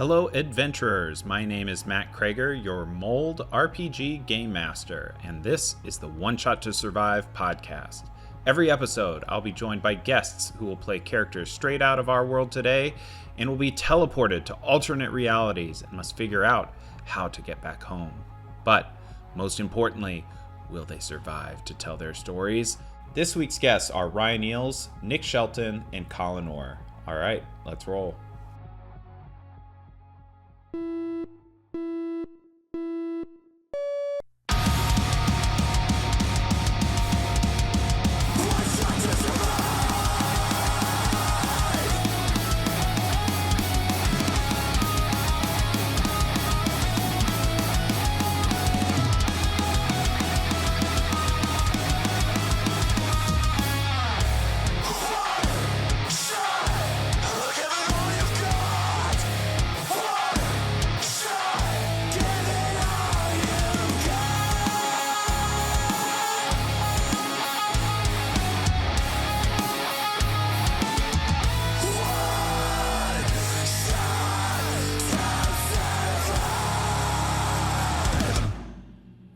Hello, adventurers! My name is Matt Kroeger, your Mold RPG Game Master, and this is the One Shot to Survive podcast. Every episode, I'll be joined by guests who will play characters straight out of our world today and will be teleported to alternate realities and must figure out how to get back home. But, most importantly, will they survive to tell their stories? This week's guests are Ryan Eells, Nick Shelton, and Colin Orr. Alright, let's roll.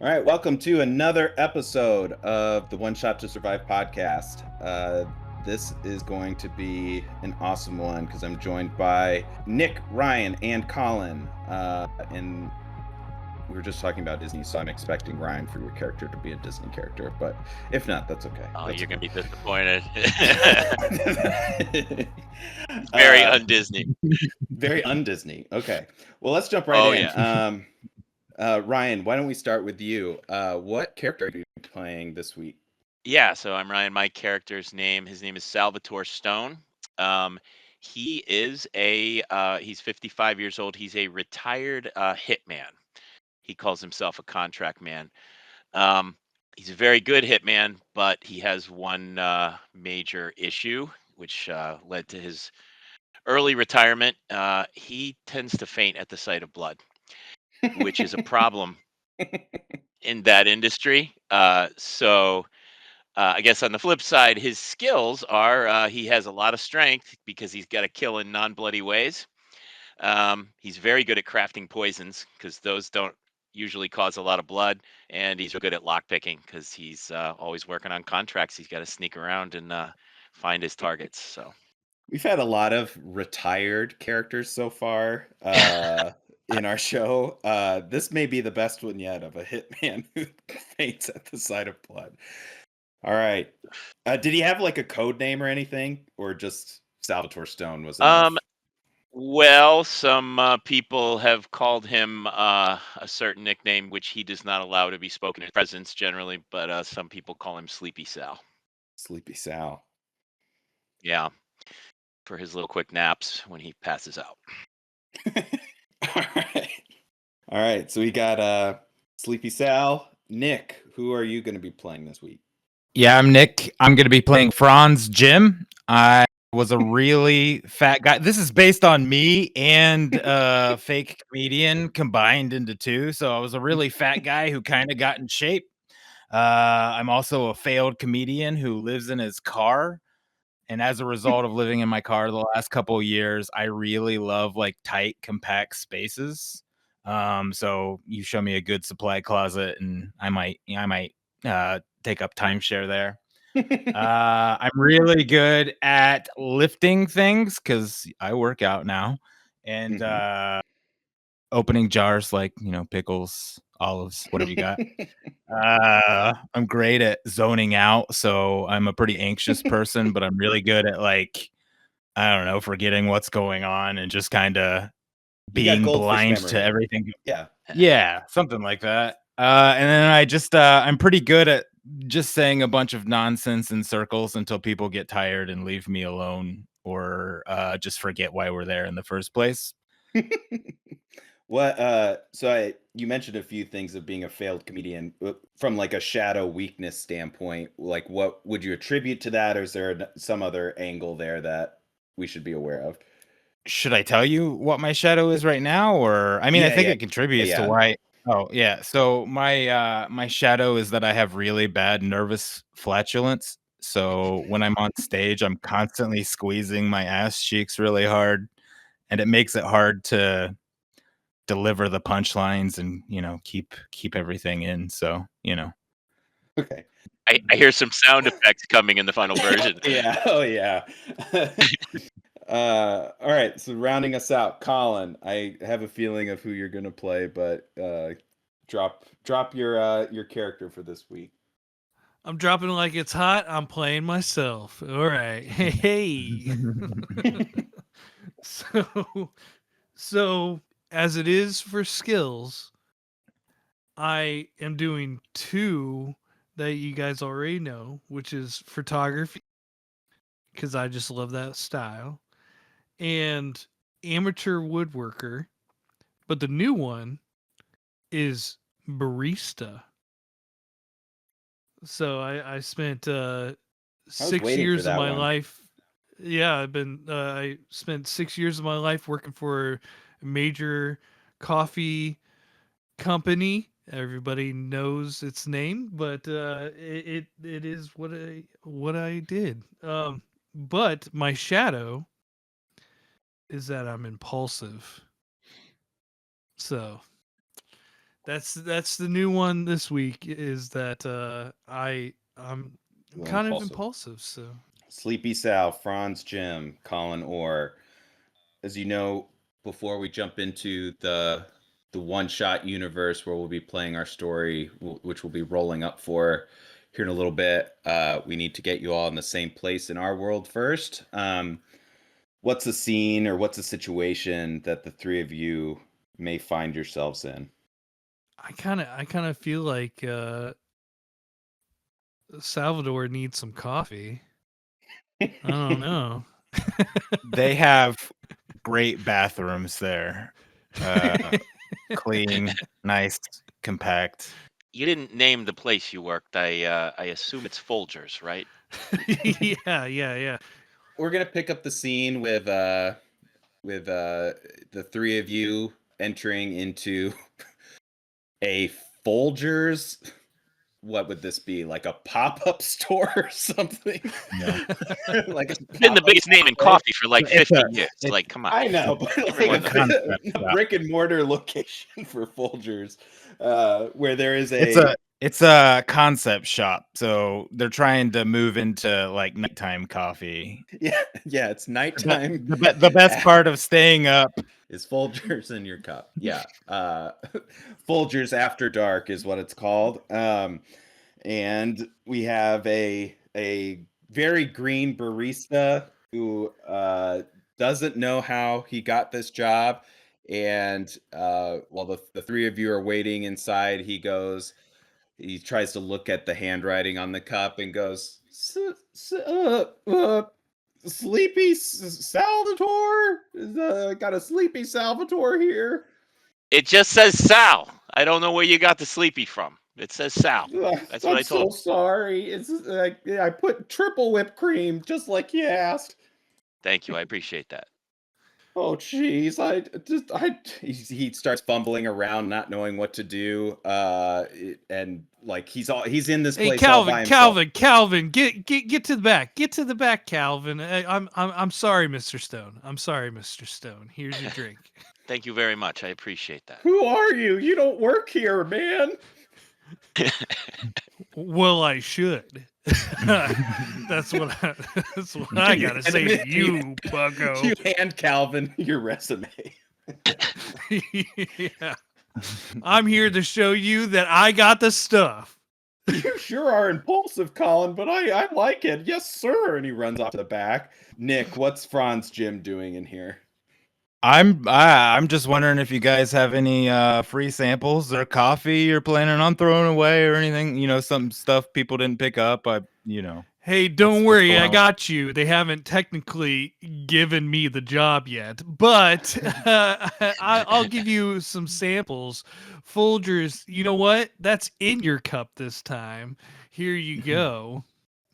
All right, welcome to another episode of the One Shot to Survive podcast. This is going to be an awesome one because I'm joined by Nick, Ryan, and Colin. And we were just talking about Disney, so I'm expecting Ryan for your character to be a Disney character. But if not, that's okay. Oh, that's you're okay. going to be disappointed. Very un-Disney. Very un-Disney. Okay. Well, let's jump right in. Yeah. Ryan, why don't we start with you? What character are you playing this week? Yeah, so I'm Ryan. My character's name, his name is Salvatore Stone. He is he's 55 years old. He's a retired hitman. He calls himself a contract man. He's a very good hitman, but he has one major issue, which led to his early retirement. He tends to faint at the sight of blood, which is a problem in that industry. So I guess on the flip side, his skills are he has a lot of strength because he's got to kill in non-bloody ways. He's very good at crafting poisons because those don't usually cause a lot of blood, and he's good at lockpicking because he's always working on contracts. He's got to sneak around and find his targets. So we've had a lot of retired characters so far in our show. This may be the best one yet of a hitman who faints at the sight of blood. All right. Did he have like a code name or anything, or just Salvatore Stone was enough? Well, some people have called him a certain nickname, which he does not allow to be spoken in presence generally, but some people call him Sleepy Sal. Sleepy Sal. Yeah, for his little quick naps when he passes out. All right. So we got Sleepy Sal. Nick, who are you going to be playing this week? Yeah, I'm Nick. I'm going to be playing Franz Jim. I was a really fat guy. This is based on me and a fake comedian combined into two. So I was a really fat guy who kind of got in shape. I'm also a failed comedian who lives in his car. And as a result of living in my car the last couple of years, I really love like tight, compact spaces. So you show me a good supply closet and I might take up timeshare there. I'm really good at lifting things because I work out now and opening jars like, pickles, olives, whatever you got. I'm great at zoning out. So I'm a pretty anxious person, but I'm really good at I don't know, forgetting what's going on and just kind of being blind to everything. Yeah, something like that. And then I'm pretty good at just saying a bunch of nonsense in circles until people get tired and leave me alone or just forget why we're there in the first place. You mentioned a few things of being a failed comedian from like a shadow weakness standpoint. Like, what would you attribute to that, or is there some other angle there that we should be aware of? Should I tell you what my shadow is right now? Or I think it contributes to why. Oh yeah. So my shadow is that I have really bad nervous flatulence. So when I'm on stage, I'm constantly squeezing my ass cheeks really hard. and it makes it hard to deliver the punchlines and keep everything in. So Okay. I hear some sound effects coming in the final version. Yeah. Oh yeah. All right. So rounding us out, Colin. I have a feeling of who you're gonna play, but drop your character for this week. I'm dropping like it's hot. I'm playing myself. All right. Hey. So as it is for skills, I am doing 2 that you guys already know, which is photography, because I just love that style, and amateur woodworker. But the new one is barista. So I spent 6 waiting for years of that my one. life. Yeah, I spent 6 years of my life working for a major coffee company. Everybody knows its name, but it is what I did. But my shadow is that I'm impulsive. So that's the new one this week, is that I'm Well, kind of impulsive. impulsive. So Sleepy Sal, Franz, Jim, Colin Orr. As you know, before we jump into the one-shot universe where we'll be playing our story, which we'll be rolling up for here in a little bit, we need to get you all in the same place in our world first. What's a scene or what's a situation that the three of you may find yourselves in? I kind of feel like Salvatore needs some coffee. I don't know. they have great bathrooms there. Clean, nice, compact. You didn't name the place you worked. I assume it's Folgers, right? Yeah. We're gonna pick up the scene with the three of you entering into a Folgers. What would this be? Like a pop-up store or something? No. Like a Been the pop-up biggest name in cafe? coffee for like It's 50 a- years. it's- Like, come on. I know, but like Everyone a brick and mortar location for Folgers, where there is It's a concept shop, so they're trying to move into like nighttime coffee. yeah, it's nighttime. The best part of staying up is Folgers in your cup. Yeah, Folgers After Dark is what it's called. And we have a very green barista who doesn't know how he got this job. And while the three of you are waiting inside, he tries to look at the handwriting on the cup and goes, Sleepy Salvatore? Got a Sleepy Salvatore here. It just says Sal. I don't know where you got the sleepy from. It says Sal. That's what I told. I'm so sorry. It's I put triple whipped cream just like you asked. Thank you. I appreciate that. Oh jeez, he starts fumbling around, not knowing what to do, and like he's in this Hey, place all by himself. Calvin, get to the back. Get to the back, Calvin. I'm sorry, Mr. Stone. I'm sorry, Mr. Stone. Here's your drink. Thank you very much. I appreciate that. Who are you? You don't work here, man. Well, I should. That's what I gotta say to you, Buggo. You hand Calvin your resume. Yeah. I'm here to show you that I got the stuff. You sure are impulsive, Colin, but I like it. Yes, sir. And he runs off to the back. Nick, what's Franz Jim doing in here? I'm just wondering if you guys have any free samples or coffee you're planning on throwing away or anything. Some stuff people didn't pick up. Hey, don't what's worry, going I on? got you. They haven't technically given me the job yet, but I'll give you some samples. Folgers, you know what? That's in your cup this time. Here you go.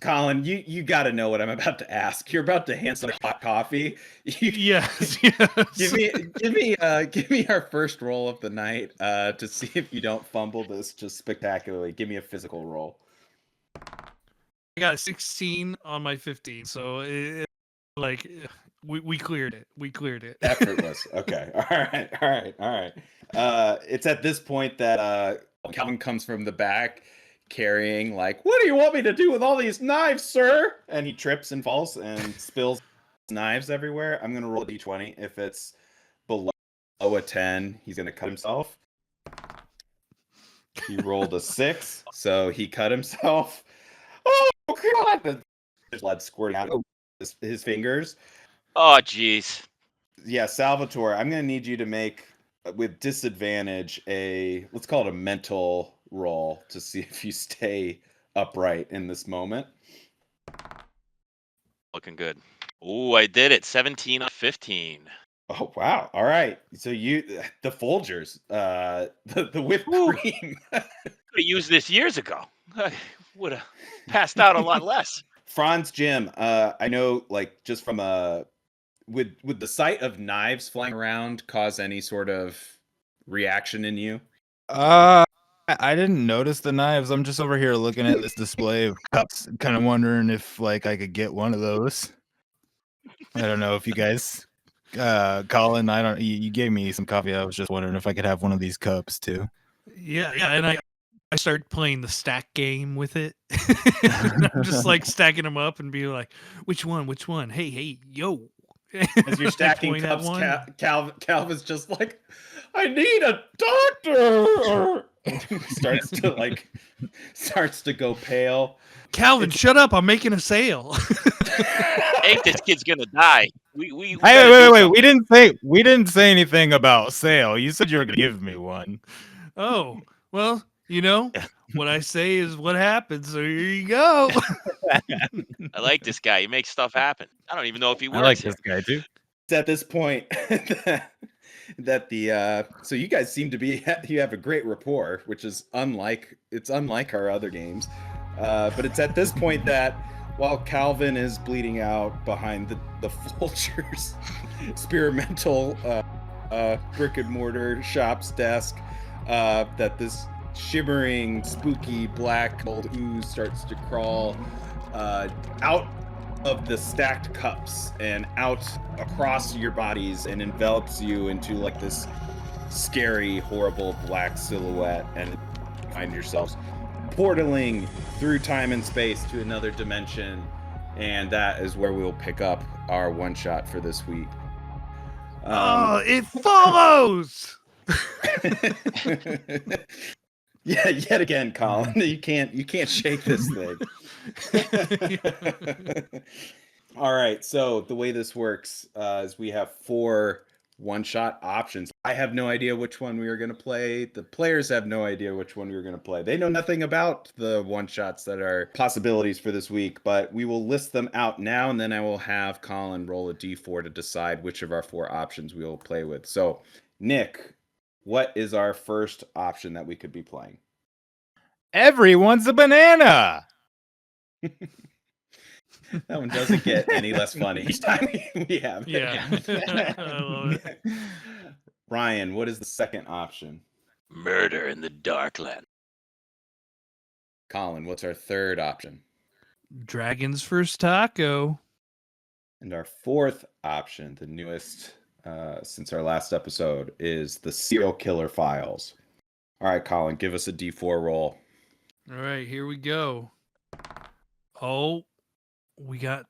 Colin, you got to know what I'm about to ask. You're about to hand some hot coffee. Yes. Give me our first roll of the night to see if you don't fumble this just spectacularly. Give me a physical roll. I got a 16 on my 15, so like We cleared it. We cleared it. Effortless. Okay. All right. It's at this point that Calvin comes from the back carrying like, what do you want me to do with all these knives, sir? And he trips and falls and spills knives everywhere. I'm going to roll a d20. If it's below a 10, he's going to cut himself. He rolled a 6, so he cut himself. Oh, God! There's blood squirting out of his fingers. Oh, jeez. Yeah, Salvatore, I'm going to need you to make, with disadvantage, let's call it a mental roll to see if you stay upright in this moment. Looking good. Ooh, I did it. 17 of 15. Oh, wow. All right. So the Folgers, the whipped cream. Could have used this years ago. I would have passed out a lot less. Franz, Jim, I know, like, just from would the sight of knives flying around cause any sort of reaction in you? I didn't notice the knives. I'm just over here looking at this display of cups, kind of wondering if like I could get one of those. I don't know if you guys, Colin, you gave me some coffee. I was just wondering if I could have one of these cups too. Yeah, and I start playing the stack game with it. I'm just like stacking them up and be like, which one? Hey, yo. As you're stacking point at cups, Calvin's just like, I need a doctor. starts to go pale. Calvin, shut up! I'm making a sale. I think this kid's gonna die. We Hey, wait. We didn't say anything about sale. You said you were gonna give me one. Oh, well, what I say is what happens. So here you go. I like this guy. He makes stuff happen. I don't even know if he works. I like here. this guy too. It's at this point that so you guys seem to be, you have a great rapport, which is unlike our other games. But it's at this point that while Calvin is bleeding out behind the Folgers experimental brick and mortar shop's desk, that this shimmering, spooky black old ooze starts to crawl out of the stacked cups and out across your bodies and envelops you into like this scary, horrible black silhouette, and you find yourselves portaling through time and space to another dimension, and that is where we'll pick up our one shot for this week. It follows. Yeah, yet again, Colin, you can't shake this thing. All right, so the way this works is we have 4 one-shot options. I have no idea which one we are going to play. The players have no idea which one we're going to play. They know nothing about the one-shots that are possibilities for this week, but we will list them out now, and then I will have Colin roll a d4 to decide which of our 4 options we will play with. So, Nick, what is our first option that we could be playing? Everyone's a banana. That one doesn't get any less funny each time we have it. Yeah. I love it. Ryan, what is the second option? Murder in the Darklands. Colin, what's our third option? Dragon's first taco. And our fourth option, the newest since our last episode, is the Serial Killer Files. All right, Colin, give us a d4 roll. All right, here we go. Oh, we got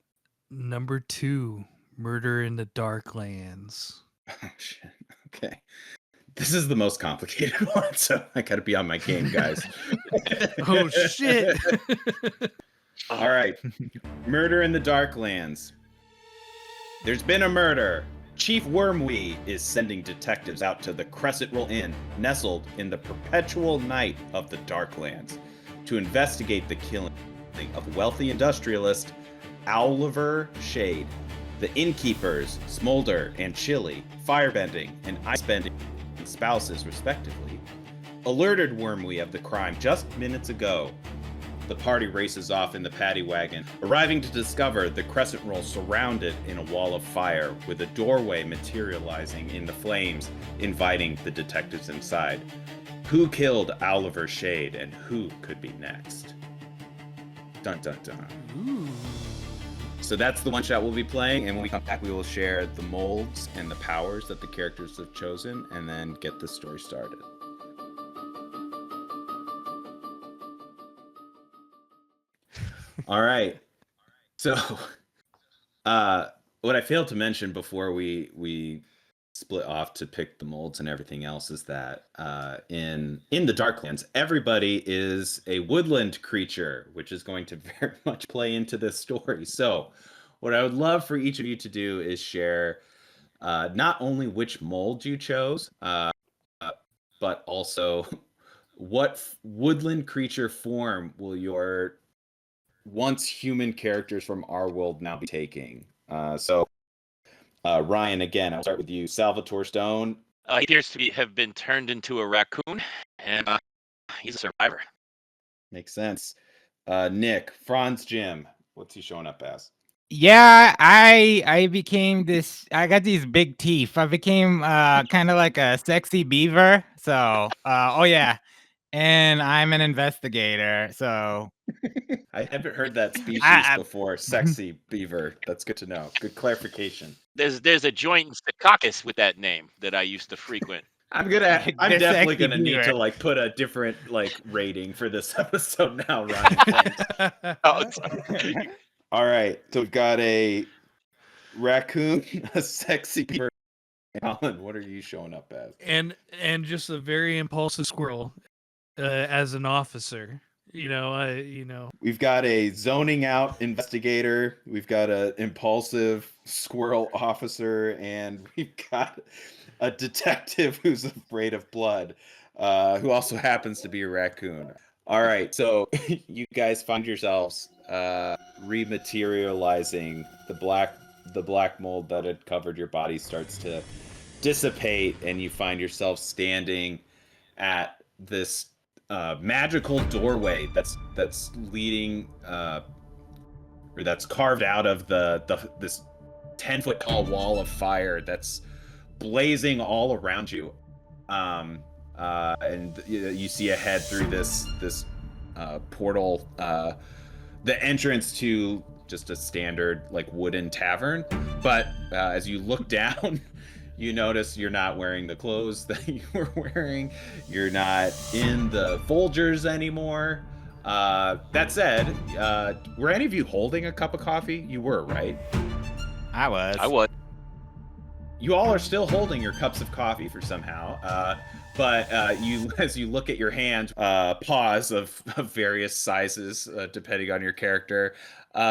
number 2, Murder in the Darklands. Oh, shit. Okay. This is the most complicated one, so I got to be on my game, guys. Oh, shit. All right. Murder in the Darklands. There's been a murder. Chief Wormwee is sending detectives out to the Crescent Roll Inn, nestled in the perpetual night of the Darklands, to investigate the killing of wealthy industrialist Oliver Shade. The innkeepers, Smolder and Chili, firebending and icebending spouses, respectively, alerted Wormwee of the crime just minutes ago. The party races off in the paddy wagon, arriving to discover the Crescent Roll surrounded in a wall of fire, with a doorway materializing in the flames, inviting the detectives inside. Who killed Oliver Shade, and who could be next? Dun dun dun. Ooh. So that's the one shot we'll be playing, and when we come back, we will share the molds and the powers that the characters have chosen, and then get the story started. All right. So, what I failed to mention before we split off to pick the molds and everything else is that in the Darklands, everybody is a woodland creature, which is going to very much play into this story. So, what I would love for each of you to do is share not only which mold you chose, but also what woodland creature form will your once human characters from our world now be taking. So Ryan, again, I'll start with you. Salvatore Stone. He appears to have been turned into a raccoon, and he's a survivor. Makes sense. Nick, Franz Jim. What's he showing up as? Yeah, I became this. I got these big teeth. I became kind of like a sexy beaver. So, oh yeah, and I'm an investigator. So I haven't heard that species before. Sexy beaver. That's good to know. Good clarification. There's a joint in Secaucus with that name that I used to frequent. I'm They're definitely sexy gonna need beaver. to like put a different like rating for this episode now, Ryan. Thanks. Oh, sorry. All right, so we've got a raccoon, a sexy beaver. Colin, what are you showing up as? and just a very impulsive squirrel as an officer. We've got a zoning out investigator, we've got an impulsive squirrel officer, and we've got a detective who's afraid of blood, who also happens to be a raccoon. All right, so you guys find yourselves rematerializing. The black mold that had covered your body starts to dissipate, and you find yourself standing at this magical doorway that's leading or that's carved out of this 10-foot tall wall of fire that's blazing all around you, and you see ahead through this portal the entrance to just a standard like wooden tavern, but as you look down you notice you're not wearing the clothes that you were wearing. You're not in the Folgers anymore. That said, were any of you holding a cup of coffee? You were, right? I was. I would. You all are still holding your cups of coffee for somehow. But you, as you look at your hand, paws of various sizes, depending on your character.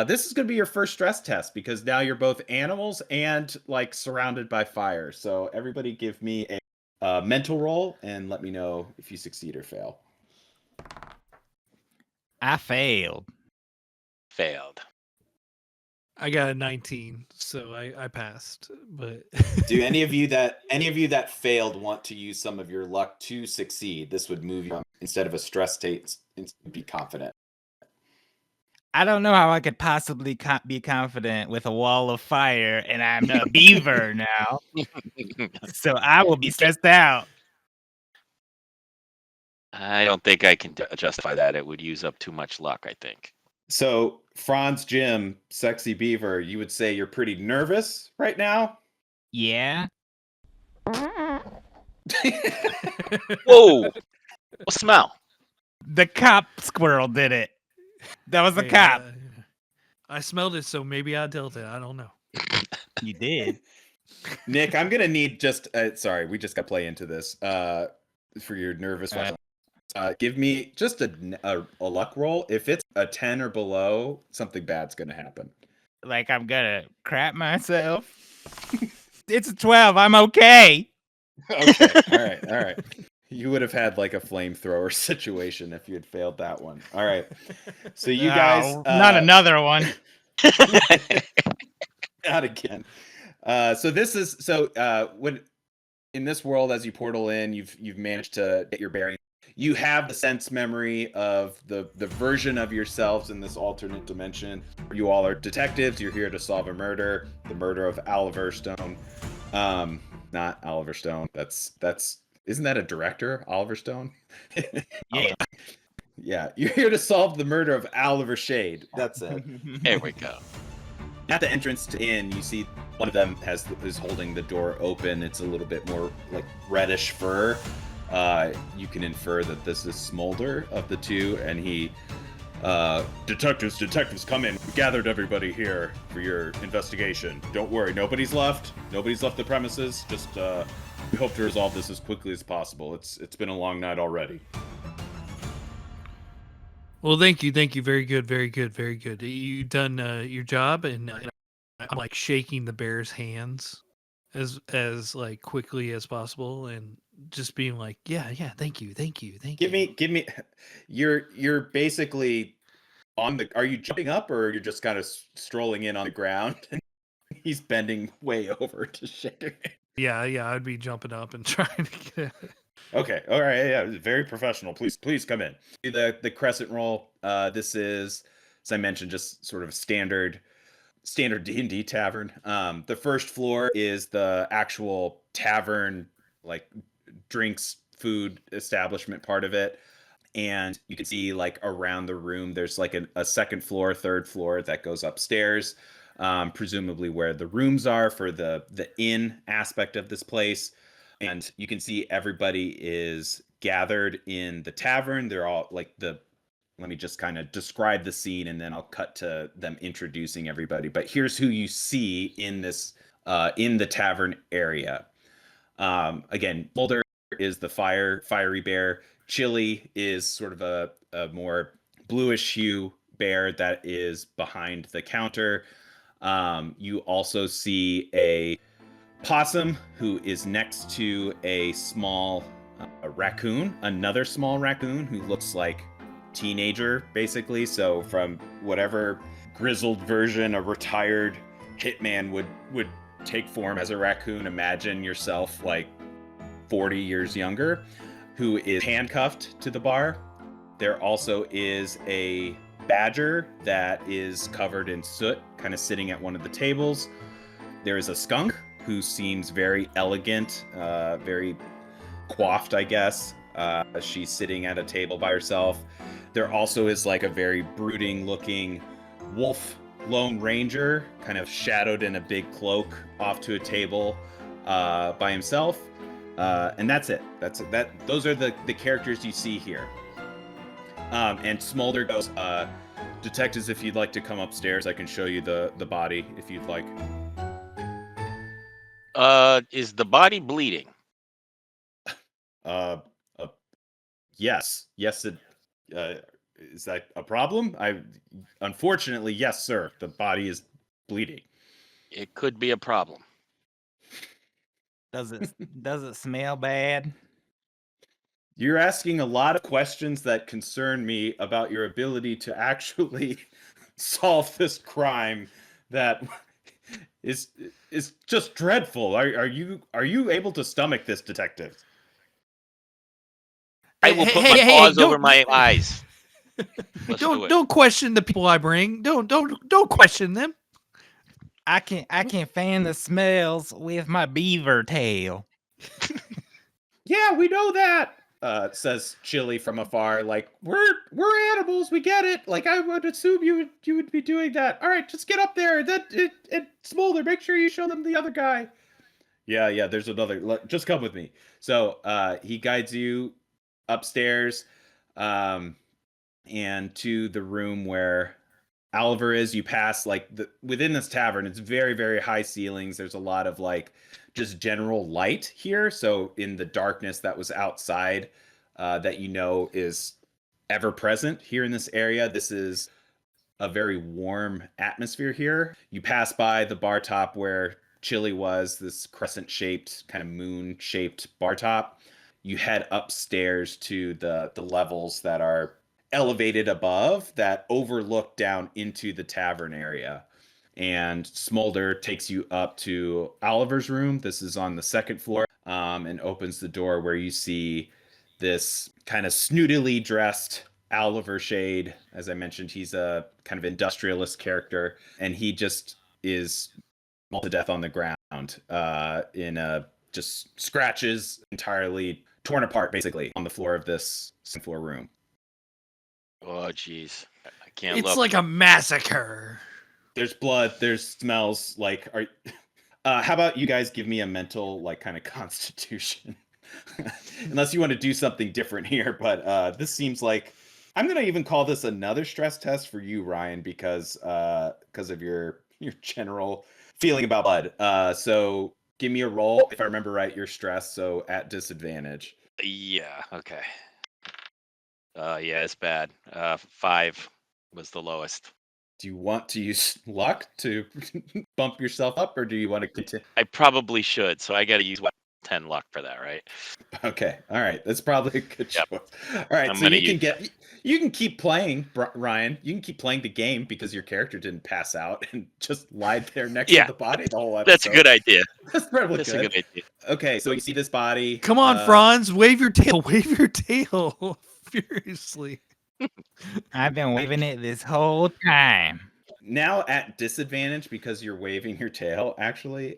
This is going to be your first stress test because now you're both animals and like surrounded by fire. So everybody give me a mental roll and let me know if you succeed or fail. I failed. Failed. I got a 19, so I passed. But Do any of you that failed want to use some of your luck to succeed? This would move you instead of a stress state, be confident. I don't know how I could possibly be confident with a wall of fire, and I'm a beaver now, so I will be stressed out. I don't think I can justify that. It would use up too much luck, I think. So, Franz Jim, sexy beaver, you would say you're pretty nervous right now? Yeah. Whoa! What smell? The cop squirrel did it. That was the cop. I smelled it, so maybe I dealt it. I don't know. You did. Nick, I'm gonna need just sorry, we just got to play into this for your nervous. Give me just a luck roll. If it's a 10 or below, something bad's gonna happen. Like I'm gonna crap myself. It's a 12. I'm okay. Okay. All right. You would have had like a flamethrower situation if you had failed that one. All right. So you guys, not another one. Not again. So this is when in this world, as you portal in, you've managed to get your bearings. You have the sense memory of the version of yourselves in this alternate dimension. You all are detectives. You're here to solve a murder, the murder of Oliver Stone. Not Oliver Stone. That's isn't that a director, Oliver Stone? Yeah. Yeah, you're here to solve the murder of Oliver Shade. That's it. There we go. At the entrance to inn, you see one of them is holding the door open. It's a little bit more like reddish fur. You can infer that this is Smolder of the two, and he, detectives, come in. We gathered everybody here for your investigation. Don't worry, nobody's left. Nobody's left the premises. Just, we hope to resolve this as quickly as possible. It's been a long night already. Well, thank you. Very good, very good, very good. You done your job, and I'm like shaking the bear's hands as like quickly as possible, and just being like, yeah, thank you. Give me. You're basically on the. Are you jumping up, or you're just kind of strolling in on the ground? He's bending way over to shake your hand. Yeah, I'd be jumping up and trying to get it. Okay, all right, yeah, very professional. Please come in. The crescent roll. This is, as I mentioned, just sort of a standard D&D tavern. The first floor is the actual tavern, like drinks, food establishment part of it. And you can see like around the room, there's like a second floor, third floor that goes upstairs, presumably where the rooms are for the inn aspect of this place. And you can see everybody is gathered in the tavern. They're all like let me just kind of describe the scene, and then I'll cut to them introducing everybody. But here's who you see in this in the tavern area. Again, Boulder is the fiery bear. Chili is sort of a more bluish hue bear that is behind the counter. You also see a possum who is next to a small raccoon, another small raccoon who looks like teenager, basically. So from whatever grizzled version a retired hitman would take form as a raccoon, imagine yourself like 40 years younger, who is handcuffed to the bar. There also is a badger that is covered in soot, kind of sitting at one of the tables. There is a skunk who seems very elegant, very coiffed, I guess. She's sitting at a table by herself. There also is like a very brooding looking wolf lone ranger, kind of shadowed in a big cloak, off to a table by himself. And that's it. Those are the characters you see here. And Smolder goes, detectives, if you'd like to come upstairs, I can show you the body if you'd like. Is the body bleeding? Yes. Is that a problem? Unfortunately, yes, sir. The body is bleeding. It could be a problem. Does it smell bad? You're asking a lot of questions that concern me about your ability to actually solve this crime that is just dreadful. Are you able to stomach this, detective? I will put my paws over my eyes. Don't question the people I bring. Don't question them. I can fan the smells with my beaver tail. Yeah, we know that. Says Chili from afar. Like we're animals. We get it. Like I would assume you would be doing that. All right, just get up there. And Smolder, make sure you show them the other guy. Yeah. There's another. Just come with me. So he guides you upstairs, and to the room where Oliver is. You pass like within this tavern. It's very, very high ceilings. There's a lot of like just general light here. So in the darkness that was outside, that is ever present here in this area, this is a very warm atmosphere here. You pass by the bar top where Chili was, this crescent-shaped, kind of moon-shaped bar top. You head upstairs to the levels that are elevated above that overlook down into the tavern area. And Smolder takes you up to Oliver's room. This is on the second floor, and opens the door where you see this kind of snootily dressed Oliver Shade. As I mentioned, he's a kind of industrialist character, and he just is mauled to death on the ground, just scratches, entirely torn apart, basically, on the floor of this second floor room. Oh, jeez. I can't It's look. like a massacre. There's blood. There's smells. Like, how about you guys give me a mental, like, kind of constitution? Unless you want to do something different here, but this seems like I'm gonna even call this another stress test for you, Ryan, because of your general feeling about blood. So give me a roll. If I remember right, you're stressed, so at disadvantage. Yeah. Okay. Yeah, it's bad. 5 was the lowest. Do you want to use luck to bump yourself up, or do you want to continue? I probably should, so I got to use 10 luck for that, right? Okay, all right, that's probably a good Yep. choice. All right, I'm so gonna you can keep playing, Ryan. You can keep playing the game because your character didn't pass out and just lied there next Yeah, to the body the whole episode. That's a good idea. That's probably That's good. a good idea. Okay, so you see this body. Come on, Franz, wave your tail, wave your tail furiously. I've been waving it this whole time. Now at disadvantage because you're waving your tail. Actually,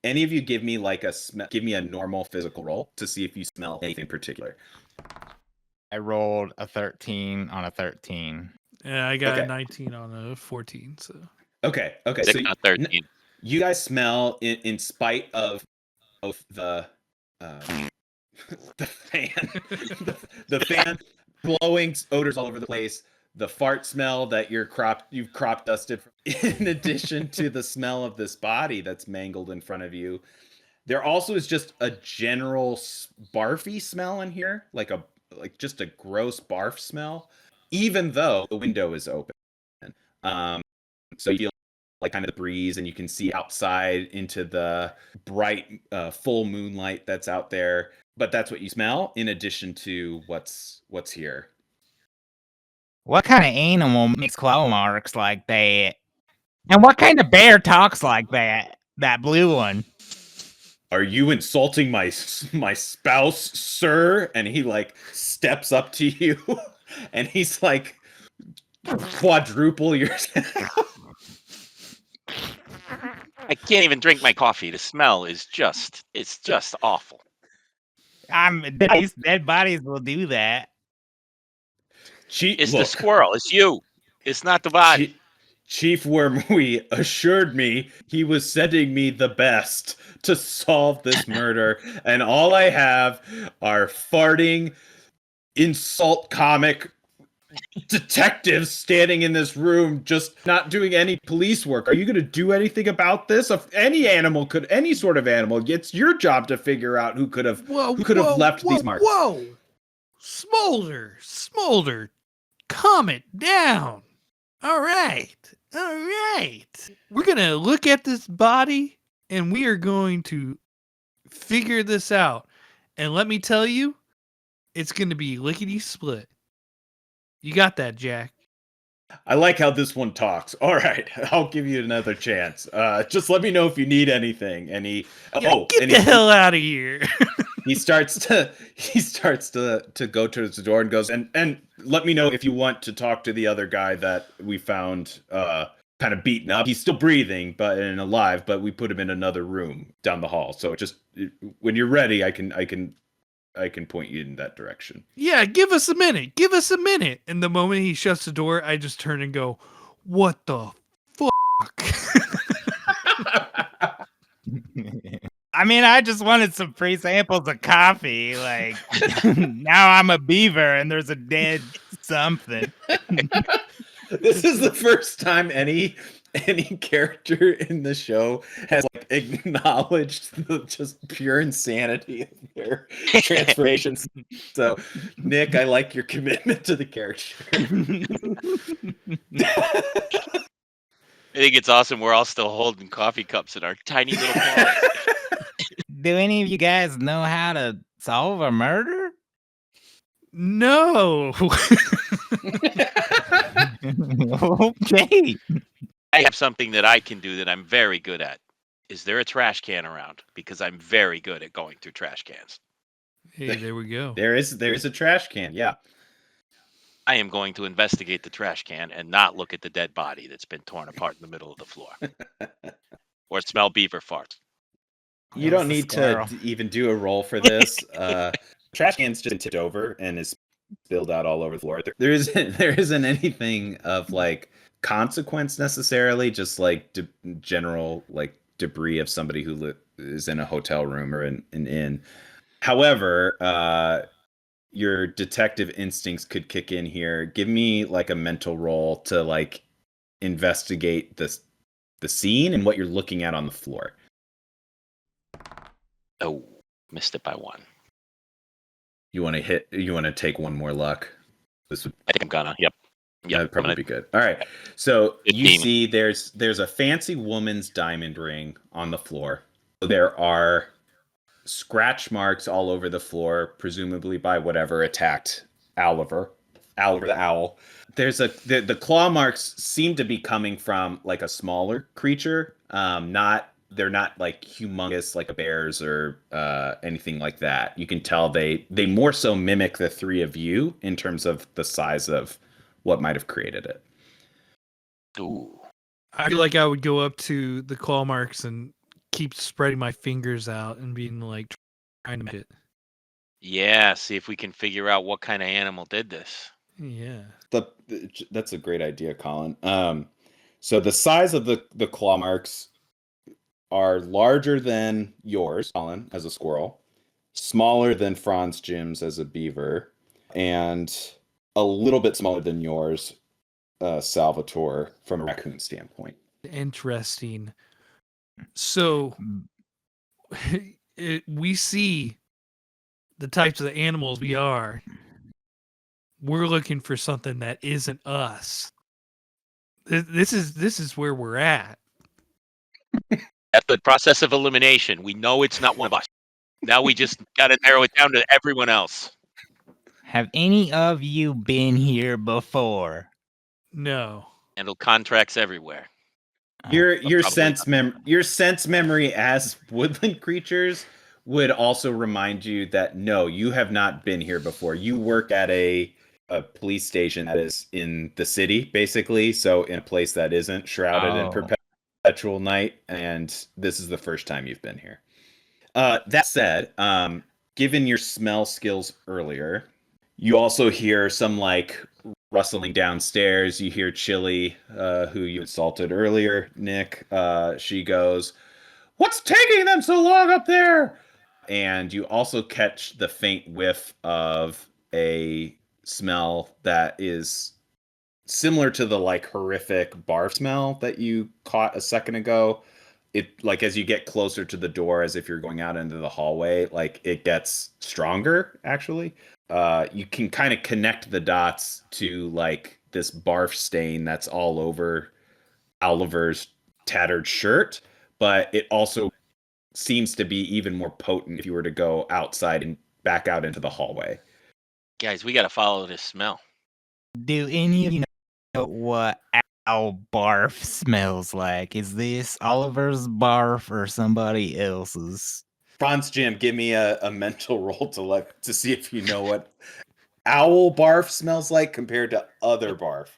any of you give me like give me a normal physical roll to see if you smell anything particular. I rolled a 13 on a 13. Yeah, I got Okay. a 19 on a 14. So Okay. 6 So on 13. you guys smell, in spite of the the fan, the fan blowing odors all over the place, the fart smell that you've crop dusted, in addition to the smell of this body that's mangled in front of you. There also is just a general barfy smell in here, like just a gross barf smell, even though the window is open. So you feel like kind of the breeze, and you can see outside into the bright full moonlight that's out there. But that's what you smell, in addition to what's here. What kind of animal makes claw marks like that? And what kind of bear talks like that? That blue one. Are you insulting my spouse, sir? And he like steps up to you, and he's like quadruple your. I can't even drink my coffee. The smell is just awful. Dead bodies will do that. It's the squirrel. It's you. It's not the body. Chief Wormwee assured me he was sending me the best to solve this murder, and all I have are farting, insult comic detectives standing in this room, just not doing any police work. Are you going to do anything about this? If any sort of animal, it's your job to figure out who could have left these marks. Whoa, Smolder, calm it down. All right. We're gonna look at this body, and we are going to figure this out. And let me tell you, it's gonna be lickety split. You got that, Jack? I like how this one talks. All right, I'll give you another chance. Just let me know if you need anything. And get the hell out of here. he starts to go towards the door and goes, and let me know if you want to talk to the other guy that we found kind of beaten up. He's still breathing and alive, but we put him in another room down the hall. So just when you're ready, I can point you in that direction. Yeah, give us a minute. And the moment he shuts the door, I just turn and go, what the fuck? I mean, I just wanted some free samples of coffee. Like, now I'm a beaver and there's a dead something. This is the first time any character in the show has like acknowledged the just pure insanity of their transformations. So, Nick, I like your commitment to the character. I think it's awesome. We're all still holding coffee cups in our tiny little paws. Do any of you guys know how to solve a murder? No. Okay. I have something that I can do that I'm very good at. Is there a trash can around? Because I'm very good at going through trash cans. Hey, there we go. There is a trash can. Yeah. I am going to investigate the trash can and not look at the dead body that's been torn apart in the middle of the floor. Or smell beaver farts. You don't need to even do a roll for this. Trash can's just been tipped over and is spilled out all over the floor. There isn't anything of like consequence necessarily, just like general like debris of somebody who is in a hotel room or an inn. However, your detective instincts could kick in here. Give me like a mental roll to like investigate the scene and what you're looking at on the floor. Oh, missed it by 1. You want to take one more luck. This would I think I'm gonna. Yep. that'd probably be good. All right. So you 15. see there's a fancy woman's diamond ring on the floor. There are scratch marks all over the floor, presumably by whatever attacked Oliver the owl. There's the claw marks seem to be coming from like a smaller creature. They're not like humongous like a bear's or anything like that. You can tell they more so mimic the three of you in terms of the size of what might have created it. Ooh. I feel like I would go up to the claw marks and keep spreading my fingers out and being like trying to make it. Yeah, see if we can figure out what kind of animal did this. Yeah. That's a great idea, Colin. So the size of the claw marks are larger than yours, Colin, as a squirrel, smaller than Franz Jim's as a beaver, and a little bit smaller than yours, Salvatore, from a raccoon standpoint. Interesting. So we see the types of animals we are. We're looking for something that isn't us. This is where we're at. That's the process of elimination. We know it's not one of us. Now we just got to narrow it down to everyone else. Have any of you been here before? No. Handle contracts everywhere. Your Probably your sense memory as woodland creatures would also remind you that no, you have not been here before. You work at a police station that is in the city, basically, so in a place that isn't shrouded in perpetual night, and this is the first time you've been here. That said, given your smell skills earlier, you also hear some like rustling downstairs. You hear Chili, who you assaulted earlier, Nick. She goes, "What's taking them so long up there?" And you also catch the faint whiff of a smell that is similar to the like horrific barf smell that you caught a second ago. It like as you get closer to the door, as if you're going out into the hallway, like it gets stronger actually. You can kind of connect the dots to like this barf stain that's all over Oliver's tattered shirt, but it also seems to be even more potent if you were to go outside and back out into the hallway. Guys, we got to follow this smell. Do any of you know what owl barf smells like? Is this Oliver's barf or somebody else's? Franz Jim, give me a mental roll to see if you know what owl barf smells like compared to other barf.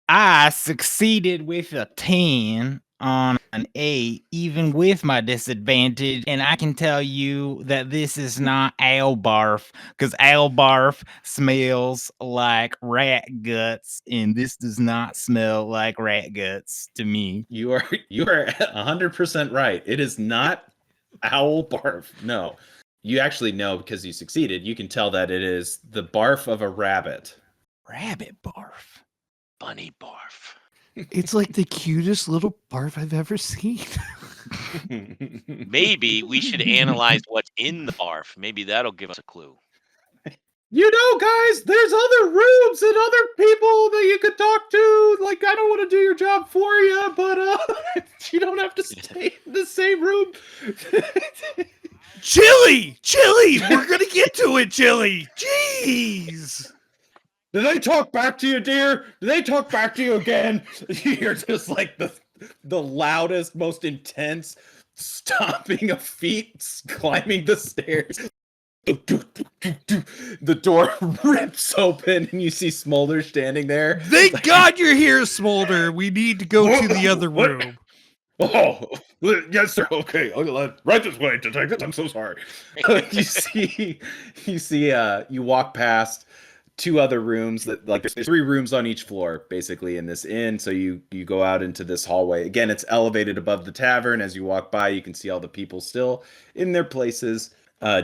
I succeeded with a 10 on an 8, even with my disadvantage, and I can tell you that this is not owl barf, because owl barf smells like rat guts, and this does not smell like rat guts to me. You are 100% right. It is not owl barf. No. You actually know because you succeeded. You can tell that it is the barf of a rabbit. Rabbit barf. Bunny barf. It's like the cutest little barf I've ever seen. Maybe we should analyze what's in the barf. Maybe that'll give us a clue. You know, guys, there's other rooms and other people that you could talk to. Like, I don't want to do your job for you, but you don't have to stay in the same room. Chili! We're gonna get to it, Chili! Jeez! Did they talk back to you, dear? Did they talk back to you again? You hear just like the loudest, most intense stomping of feet climbing the stairs. The door rips open and you see Smolder standing there. Thank God you're here, Smolder. We need to go to the other What? room. Oh, yes, sir. Okay, right this way, detective. I'm so sorry. You walk past two other rooms that like there's 3 rooms on each floor basically in this inn. So you go out into this hallway. Again, it's elevated above the tavern. As you walk by, you can see all the people still in their places.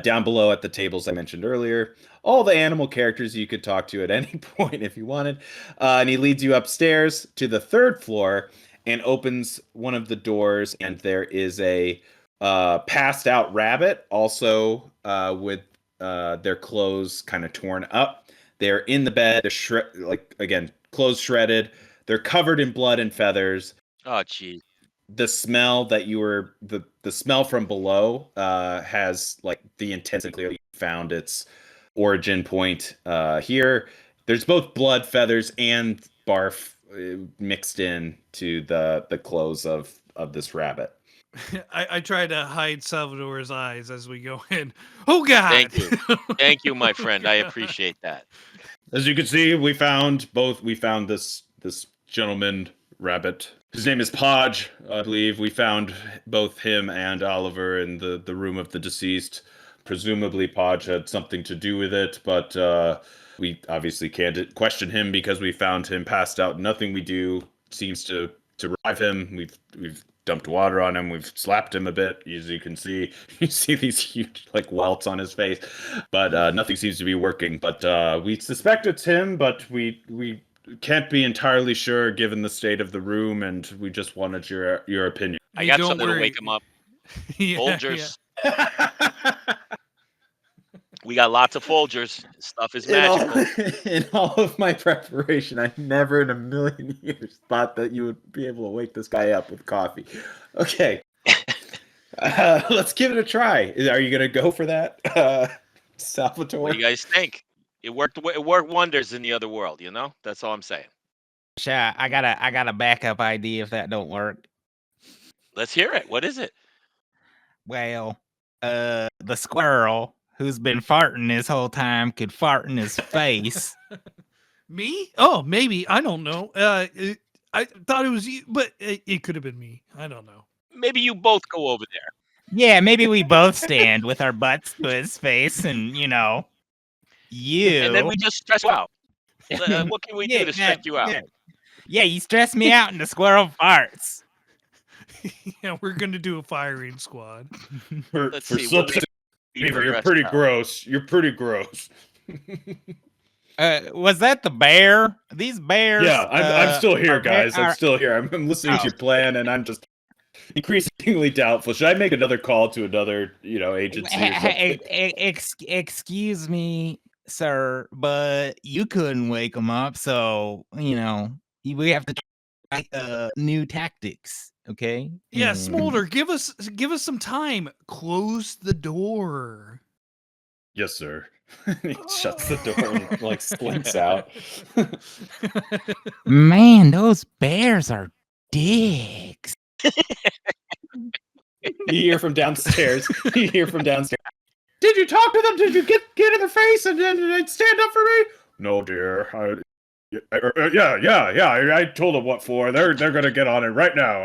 Down below at the tables I mentioned earlier, all the animal characters you could talk to at any point if you wanted. And he leads you upstairs to the 3rd floor and opens one of the doors, and there is a passed out rabbit, also with their clothes kind of torn up. They're in the bed, again, clothes shredded. They're covered in blood and feathers. Oh, gee. The smell that you were the smell from below has like the intensity clearly found its origin point here. There's both blood, feathers, and barf mixed in to the clothes of this rabbit. I try to hide Salvatore's eyes as we go in. Oh God! Thank you, my friend. I appreciate that. As you can see, we found this gentleman rabbit. His name is Podge, I believe. We found both him and Oliver in the room of the deceased. Presumably Podge had something to do with it, but we obviously can't question him because we found him passed out. Nothing we do seems to revive him. We've dumped water on him. We've slapped him a bit, as you can see. You see these huge like welts on his face, but nothing seems to be working. But we suspect it's him, but we can't be entirely sure given the state of the room, and we just wanted your opinion. I got something to wake him up. Folgers. Yeah. We got lots of Folgers. Stuff is magical. In all of my preparation, I never in a million years thought that you would be able to wake this guy up with coffee. Okay. Let's give it a try. Are you going to go for that, Salvatore? What do you guys think? It worked wonders in the other world, you know? That's all I'm saying. Sure, I got a backup idea if that don't work. Let's hear it. What is it? Well, the squirrel who's been farting this whole time could fart in his face. Me? Oh, maybe. I don't know. I thought it was you, but it could have been me. I don't know. Maybe you both go over there. Yeah, maybe we both stand with our butts to his face and, you know, And then we just stress you out. What can we do to stress you out? Yeah, you stress me out and the squirrel farts. Yeah, we're going to do a firing squad. Let's see. You're pretty gross. You're pretty gross. Was that the bear? These bears. Yeah, I'm still here, guys. I'm are- still here. I'm listening to your plan, and I'm just increasingly doubtful. Should I make another call to another, agency or something? Excuse me, sir, but you couldn't wake him up, so we have to try new tactics. Okay. Yeah, Smolder, give us some time. Close the door. Yes, sir. He shuts the door and like slinks out. Man, those bears are dicks. You hear from downstairs. Did you talk to them? Did you get in their face and stand up for me? No, dear. Yeah. I told them what for. They're gonna get on it right now.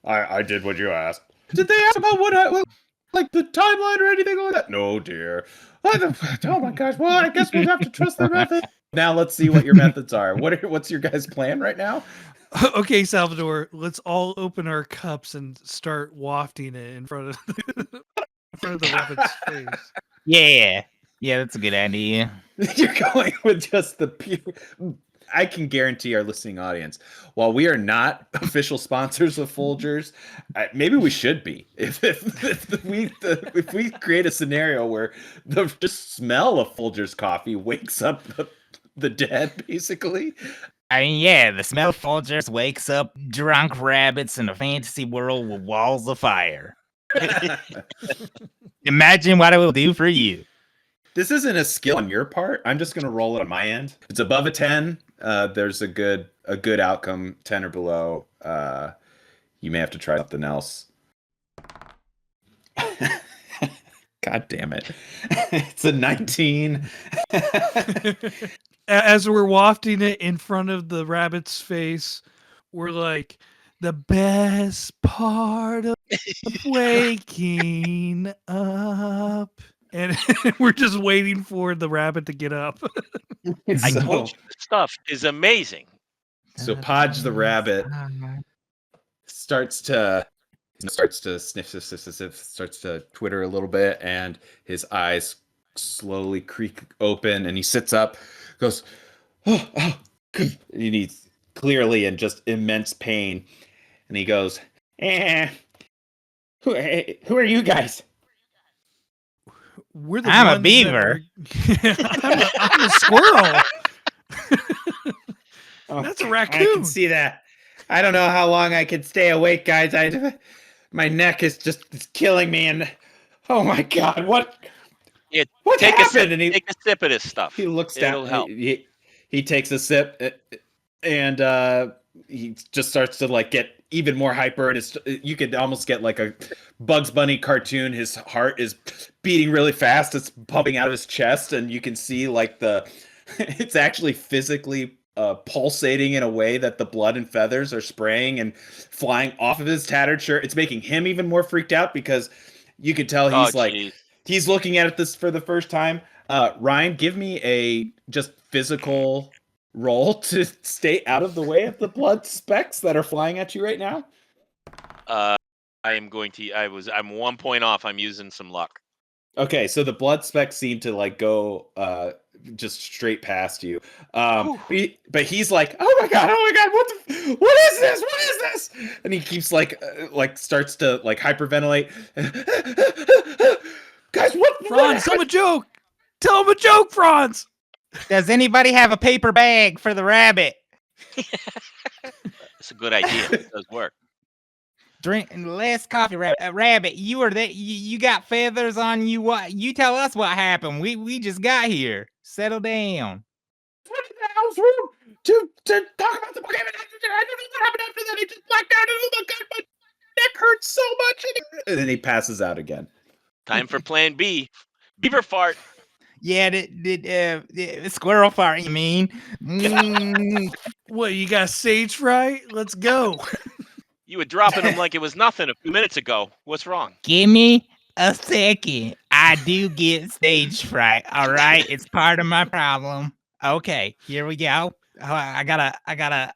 I did what you asked. Did they ask about what like the timeline or anything like that? No, dear. Oh my gosh. Well, I guess we'll have to trust their method. Now let's see what your methods are. What's your guys' plan right now? Okay, Salvatore, let's all open our cups and start wafting it in front of the rabbit's face. Yeah, that's a good idea. You're going with just the pure. I can guarantee our listening audience, while we are not official sponsors of Folgers, maybe we should be. If we create a scenario where the just smell of Folgers coffee wakes up the dead, basically. I mean, yeah, the smell of Folgers wakes up drunk rabbits in a fantasy world with walls of fire. Imagine what it will do for you. This isn't a skill on your part. I'm just going to roll it on my end. If it's above a 10, there's a good outcome. 10 or below, you may have to try something else. God damn it. It's a 19. As we're wafting it in front of the rabbit's face, we're like, the best part of waking up and we're just waiting for the rabbit to get up. I So- told you, this stuff is amazing. So Podge the rabbit starts to sniff, starts to twitter a little bit, and his eyes slowly creak open, and he sits up, goes, oh, and he's clearly in just immense pain, and he goes, who are you guys? We're the I'm a ones that beaver. I'm a squirrel. Oh, That's a I raccoon. can see that. I don't know how long I can stay awake, guys. My neck is just it's killing me, and oh my god, what Take happened? a sip. And he Take a sip of this stuff. he looks down. It'll help. He takes a sip, and he just starts to like get even more hyper, and you could almost get like a Bugs Bunny cartoon. His heart is beating really fast. It's pumping out of his chest, and you can see like it's actually physically pulsating in a way that the blood and feathers are spraying and flying off of his tattered shirt. It's making him even more freaked out because you could tell he's looking at this for the first time. Ryan, give me a just physical roll to stay out of the way of the blood specks that are flying at you right now. I am going to. I'm 1 point off. I'm using some luck. Okay, so the blood specks seem to like go just straight past you. But he's like, oh my god, what is this? And he keeps like starts to like hyperventilate. Guys, Franz, tell him a joke. Tell him a joke, Franz. Does anybody have a paper bag for the rabbit? It's a good idea. It does work. Drink less coffee, rabbit. You are that you got feathers on you. What you tell us what happened? We just got here. Settle down. What in the hell's room to talk about the game? I don't know what happened after that. He just blacked out, and oh my god, my neck hurts so much. And then he passes out again. Time for Plan B. Beaver fart. Yeah, the squirrel fart. You mean? What, you got sage fright? Let's go. You were dropping them like it was nothing a few minutes ago. What's wrong? Give me a second. I do get stage fright. All right, it's part of my problem. Okay, here we go. I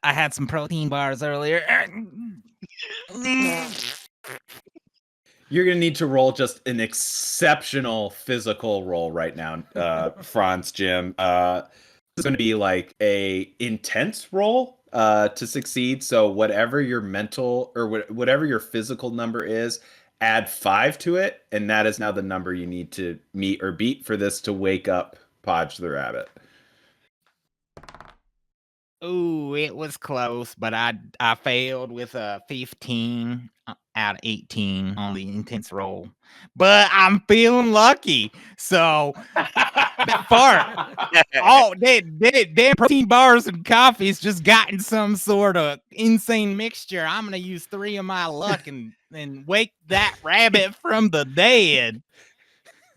had some protein bars earlier. You're gonna need to roll just an exceptional physical roll right now, Franz, Jim. It's gonna be like a intense roll to succeed. So whatever your mental or whatever your physical number is, add 5 to it, and that is now the number you need to meet or beat for this to wake up Podge the rabbit. Ooh, it was close, but I failed with a 15 out of 18 on the intense roll. But I'm feeling lucky. So that fart. Oh, damn protein bars and coffee's just gotten some sort of insane mixture. I'm gonna use 3 of my luck and wake that rabbit from the dead.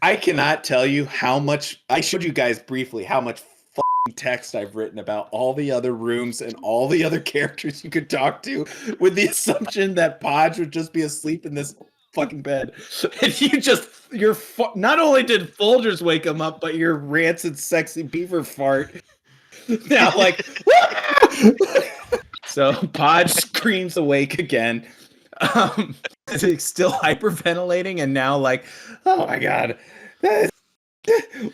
I cannot tell you how much I showed you guys briefly how much text I've written about all the other rooms and all the other characters you could talk to, with the assumption that Podge would just be asleep in this fucking bed. And not only did Folgers wake him up, but your rancid sexy beaver fart now like so Podge screams awake again. He's still hyperventilating and now like, oh my god,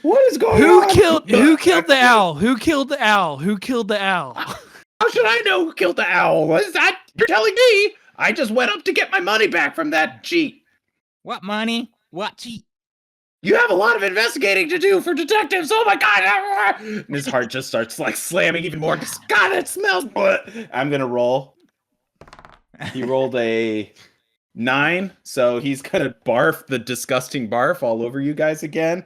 what is going on? Who killed the owl? Who killed the owl? Who killed the owl? How should I know who killed the owl? What is that? You're telling me? I just went up to get my money back from that cheat. What money? What cheat? You have a lot of investigating to do for detectives. Oh my god! And his heart just starts like slamming even more. God, it smells. I'm gonna roll. He rolled a 9, so he's gonna barf the disgusting barf all over you guys again.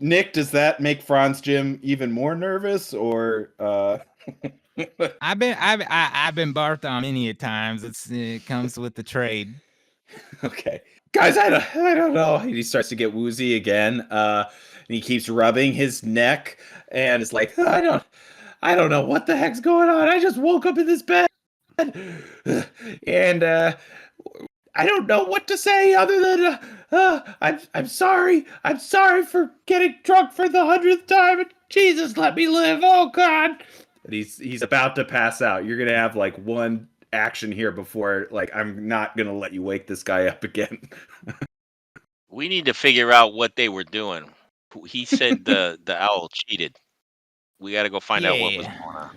Nick, does that make Franz Jim even more nervous, or? I've been barfed on many a times. It comes with the trade. Okay, guys, I don't know. He starts to get woozy again. And he keeps rubbing his neck, and it's like I don't know what the heck's going on. I just woke up in this bed, and I don't know what to say other than I'm sorry. I'm sorry for getting drunk for the 100th time. And Jesus, let me live. Oh God. And he's about to pass out. You're gonna have like one action here before I'm not gonna let you wake this guy up again. We need to figure out what they were doing. He said the owl cheated. We got to go find out what was going on.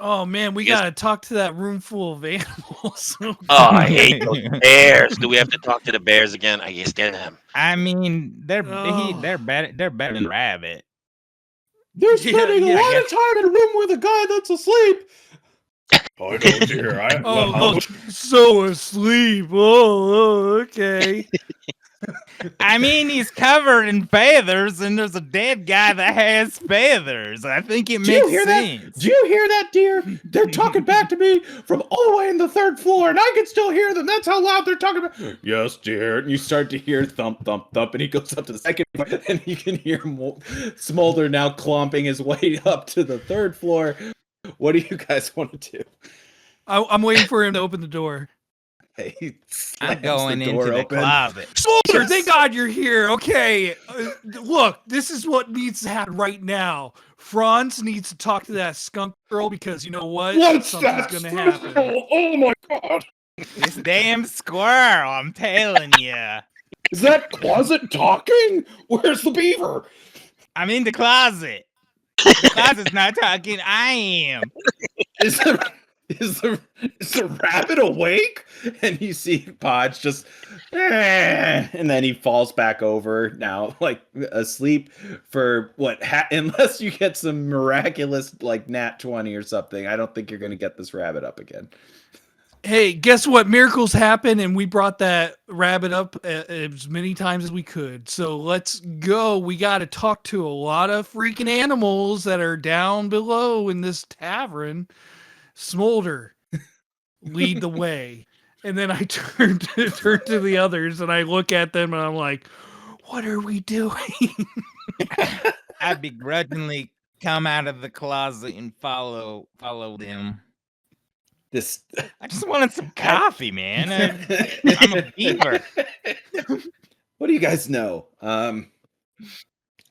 Oh man, we Yes. gotta talk to that room full of animals. Oh, I hate those bears. Do we have to talk to the bears again? I guess get them. I mean, they're better. They're better than rabbit. They're spending a lot of time in a room with a guy that's asleep. I don't hear. So asleep. Oh, okay. I mean, he's covered in feathers, and there's a dead guy that has feathers. I think it makes sense. Do you hear that, dear? They're talking back to me from all the way in the 3rd floor, and I can still hear them. That's how loud they're talking about. Yes, dear. And you start to hear thump, thump, thump, and he goes up to the 2nd floor, and you can hear Smolder now clomping his way up to the 3rd floor. What do you guys want to do? I'm waiting for him to open the door. I'm going into the closet. Smolder, thank God you're here. Okay, look, this is what needs to happen right now. Franz needs to talk to that skunk girl because you know what? Something's gonna happen. Oh my God! This damn squirrel, I'm telling you. Is that closet talking? Where's the beaver? I'm in the closet. The closet's not talking. I am. Is the rabbit awake? And you see Podge just, and then he falls back over now, asleep for what? Unless you get some miraculous nat 20 or something, I don't think you're gonna get this rabbit up again. Hey, guess what? Miracles happen, and we brought that rabbit up as many times as we could. So let's go. We got to talk to a lot of freaking animals that are down below in this tavern. Smolder, lead the way. And then I turn to the others, and I look at them, and I'm like, what are we doing? I begrudgingly come out of the closet and follow them. I just wanted some coffee, man. I'm a beaver. What do you guys know?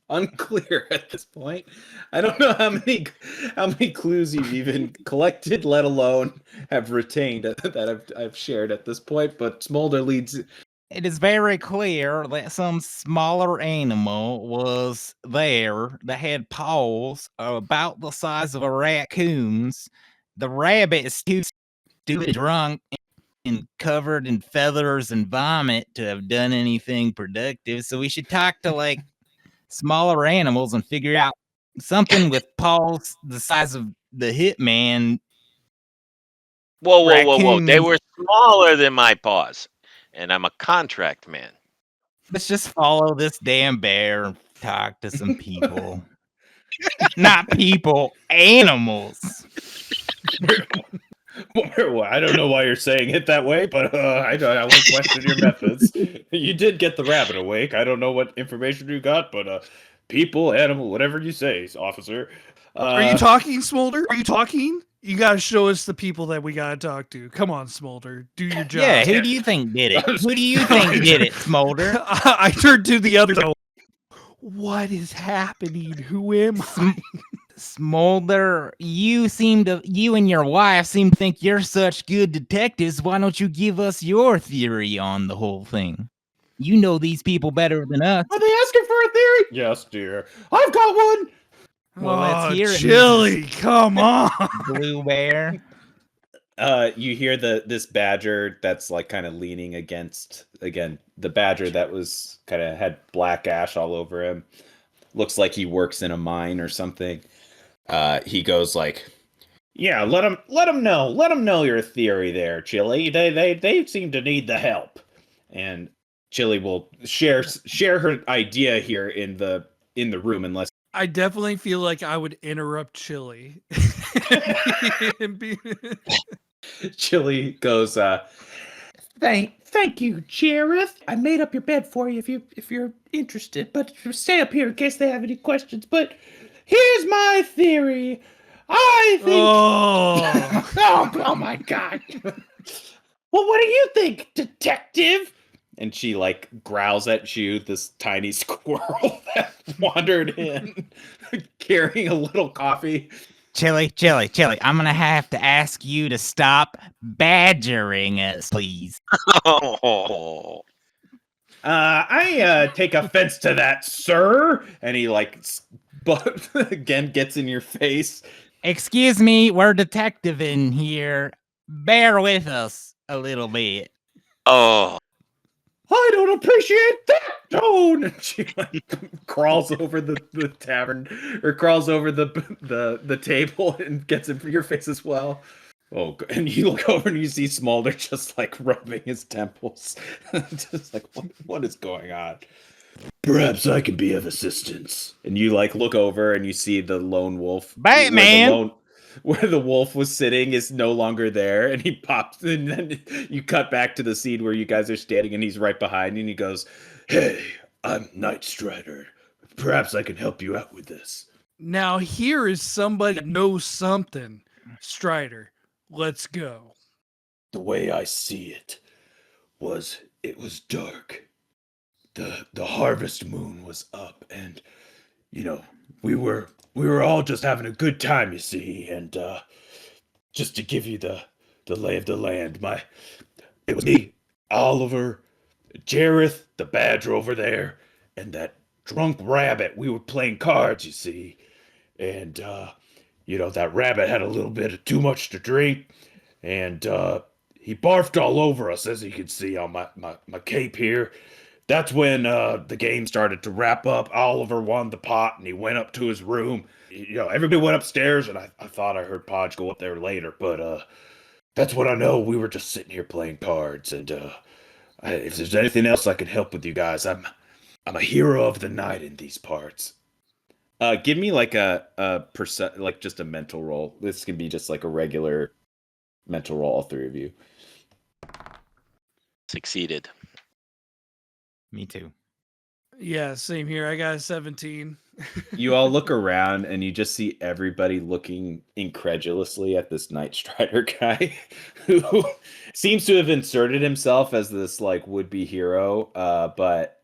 Unclear at this point. I don't know how many clues you've even collected, let alone have retained that I've shared at this point. But Smolder leads. It is very clear that some smaller animal was there that had paws about the size of a raccoon's. The rabbit is too stupid, drunk, and covered in feathers and vomit to have done anything productive. So we should talk to smaller animals and figure out something with paws the size of the hitman. Whoa. They were smaller than my paws, and I'm a contract man. Let's just follow this damn bear and talk to some people. Not people, animals. Well, I don't know why you're saying it that way, but I won't question your methods. You did get the rabbit awake. I don't know what information you got, but people, animal, whatever you say, officer. Are you talking, Smolder? Are you talking? You gotta show us the people that we gotta talk to. Come on, Smolder. Do your job. Yeah, who do you think did it? Who do you think did it, Smolder? I turned to the others. What is happening? Who am I? Smolder, you and your wife seem to think you're such good detectives. Why don't you give us your theory on the whole thing? You know these people better than us. Are they asking for a theory? Yes, dear. I've got one. Well, let's hear it. Chili, come on. Blue bear. You hear this badger that's kind of leaning against, again, the badger that was kind of had black ash all over him. Looks like he works in a mine or something. He goes yeah, let him know your theory there, Chili. They seem to need the help. And Chili will share her idea here in the room, unless I definitely feel like I would interrupt Chili. Chili goes, Thank you, Jareth. I made up your bed for you if you're interested, but stay up here in case they have any questions. But here's my theory. I think. Oh my God. Well, what do you think, detective? And she like growls at you, this tiny squirrel that wandered in carrying a little coffee. Chili. I'm gonna have to ask you to stop badgering us, please. Oh, I take offense to that, sir. And he like, but again gets in your face. Excuse me, we're detective in here. Bear with us a little bit. oh, I don't appreciate that tone. And she like crawls over the tavern, or crawls over the table and gets in your face as well. Oh, and you look over and you see Smolder just like rubbing his temples, just like what is going on? Perhaps I can be of assistance. And you like look over and you see the lone wolf, Batman! where the wolf was sitting is no longer there, and he pops, and then you cut back to the scene where you guys are standing and he's right behind you, and he goes, "Hey, I'm Night Strider. Perhaps I can help you out with this." Now here is somebody that knows something. Strider, let's go. The way I see it was dark. The harvest moon was up, and we were all just having a good time, you see, and just to give you the lay of the land, it was me, Oliver, Jareth, the badger over there, and that drunk rabbit. We were playing cards, you see, and that rabbit had a little bit of too much to drink, and he barfed all over us, as you can see on my cape here. That's when the game started to wrap up. Oliver won the pot, and he went up to his room. Everybody went upstairs, and I thought I heard Podge go up there later, but that's what I know. We were just sitting here playing cards, and if there's anything else I can help with you guys, I'm a hero of the night in these parts. Give me like a percent, like just a mental roll. This can be just like a regular mental roll, all three of you. succeeded. Me too. Yeah, same here. I got a 17. You all look around and you just see everybody looking incredulously at this Night Strider guy who seems to have inserted himself as this like would-be hero, but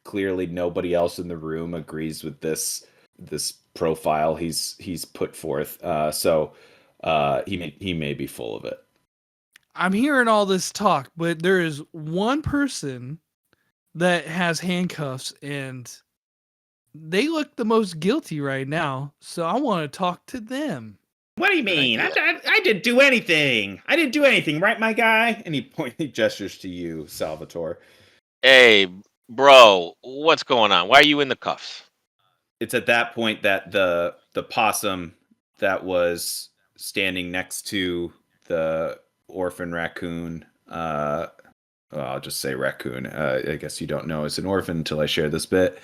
clearly nobody else in the room agrees with this profile he's put forth. So he may be full of it. I'm hearing all this talk, but there is one person that has handcuffs and they look the most guilty right now. So I want to talk to them. What do you mean? I didn't do anything. I didn't do anything, right, my guy? And he gestures to you, Salvatore. Hey, bro, what's going on? Why are you in the cuffs? It's at that point that the possum that was standing next to the orphan raccoon, well, I'll just say raccoon. I guess you don't know it's an orphan until I share this bit.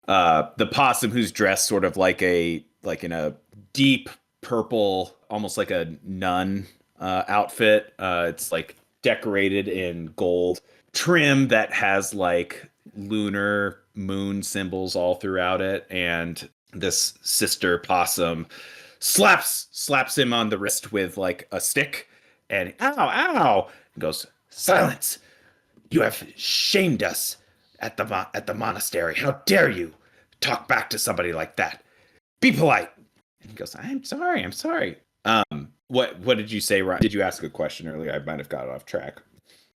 The possum who's dressed sort of like in a deep purple, almost like a nun outfit. It's like decorated in gold trim that has like lunar moon symbols all throughout it, and this sister possum slaps him on the wrist with like a stick, and ow, and goes, "Silence! You have shamed us at the monastery. How dare you talk back to somebody like that? Be polite." And he goes, I'm sorry. What did you say, Ryan? Did you ask a question earlier? I might have got off track.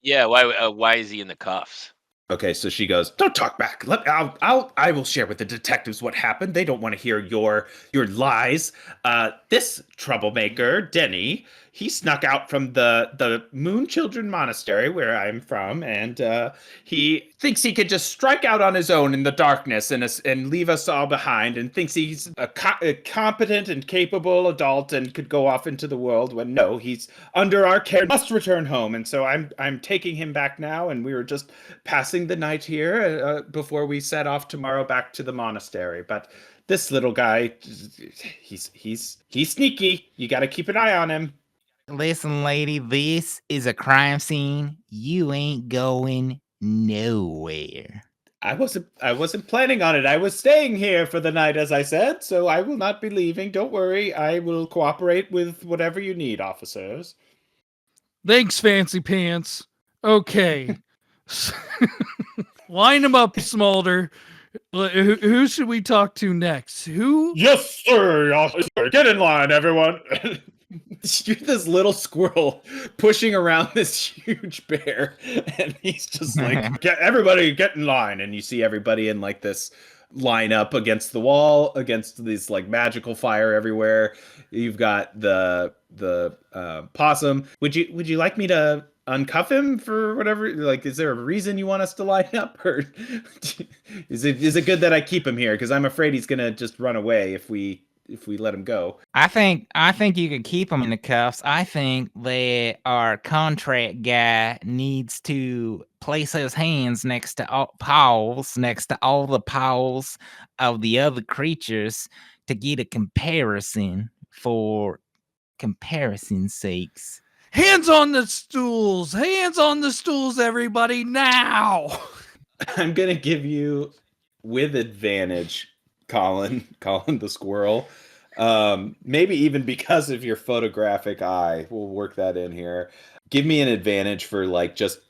Yeah, why is he in the cuffs? Okay, so she goes, "Don't talk back. I will share with the detectives what happened. They don't want to hear your lies. This troublemaker, Denny, he snuck out from the Moon Children Monastery, where I'm from, and he thinks he could just strike out on his own in the darkness and leave us all behind, and thinks he's a competent and capable adult and could go off into the world. When no, he's under our care, must return home. And so I'm taking him back now, and we were just passing the night here before we set off tomorrow back to the monastery. But this little guy, he's sneaky. You got to keep an eye on him." Listen, lady, this is a crime scene. You ain't going nowhere. I wasn't planning on it. I was staying here for the night, as I said, so I will not be leaving. Don't worry. I will cooperate with whatever you need, officers. Thanks, Fancy Pants. Okay. Line them up, Smolder. Who should we talk to next? Who? Yes, sir. Yes, sir. Get in line, everyone. You're this little squirrel pushing around this huge bear, and he's just like, Everybody get in line. and you see everybody in like this line up against the wall, against these like magical fire everywhere. You've got the possum. Would you like me to uncuff him for whatever? Like, is there a reason you want us to line up, or is it good that I keep him here? Because I'm afraid he's gonna just run away if we let him go. I think you could keep him in the cuffs. I think that our contract guy needs to place his hands next to all the paws of the other creatures to get a comparison for comparison's sakes. Hands on the stools! Hands on the stools, everybody, now! I'm gonna give you with advantage, Colin the squirrel. Maybe even because of your photographic eye, we'll work that in here. Give me an advantage for like just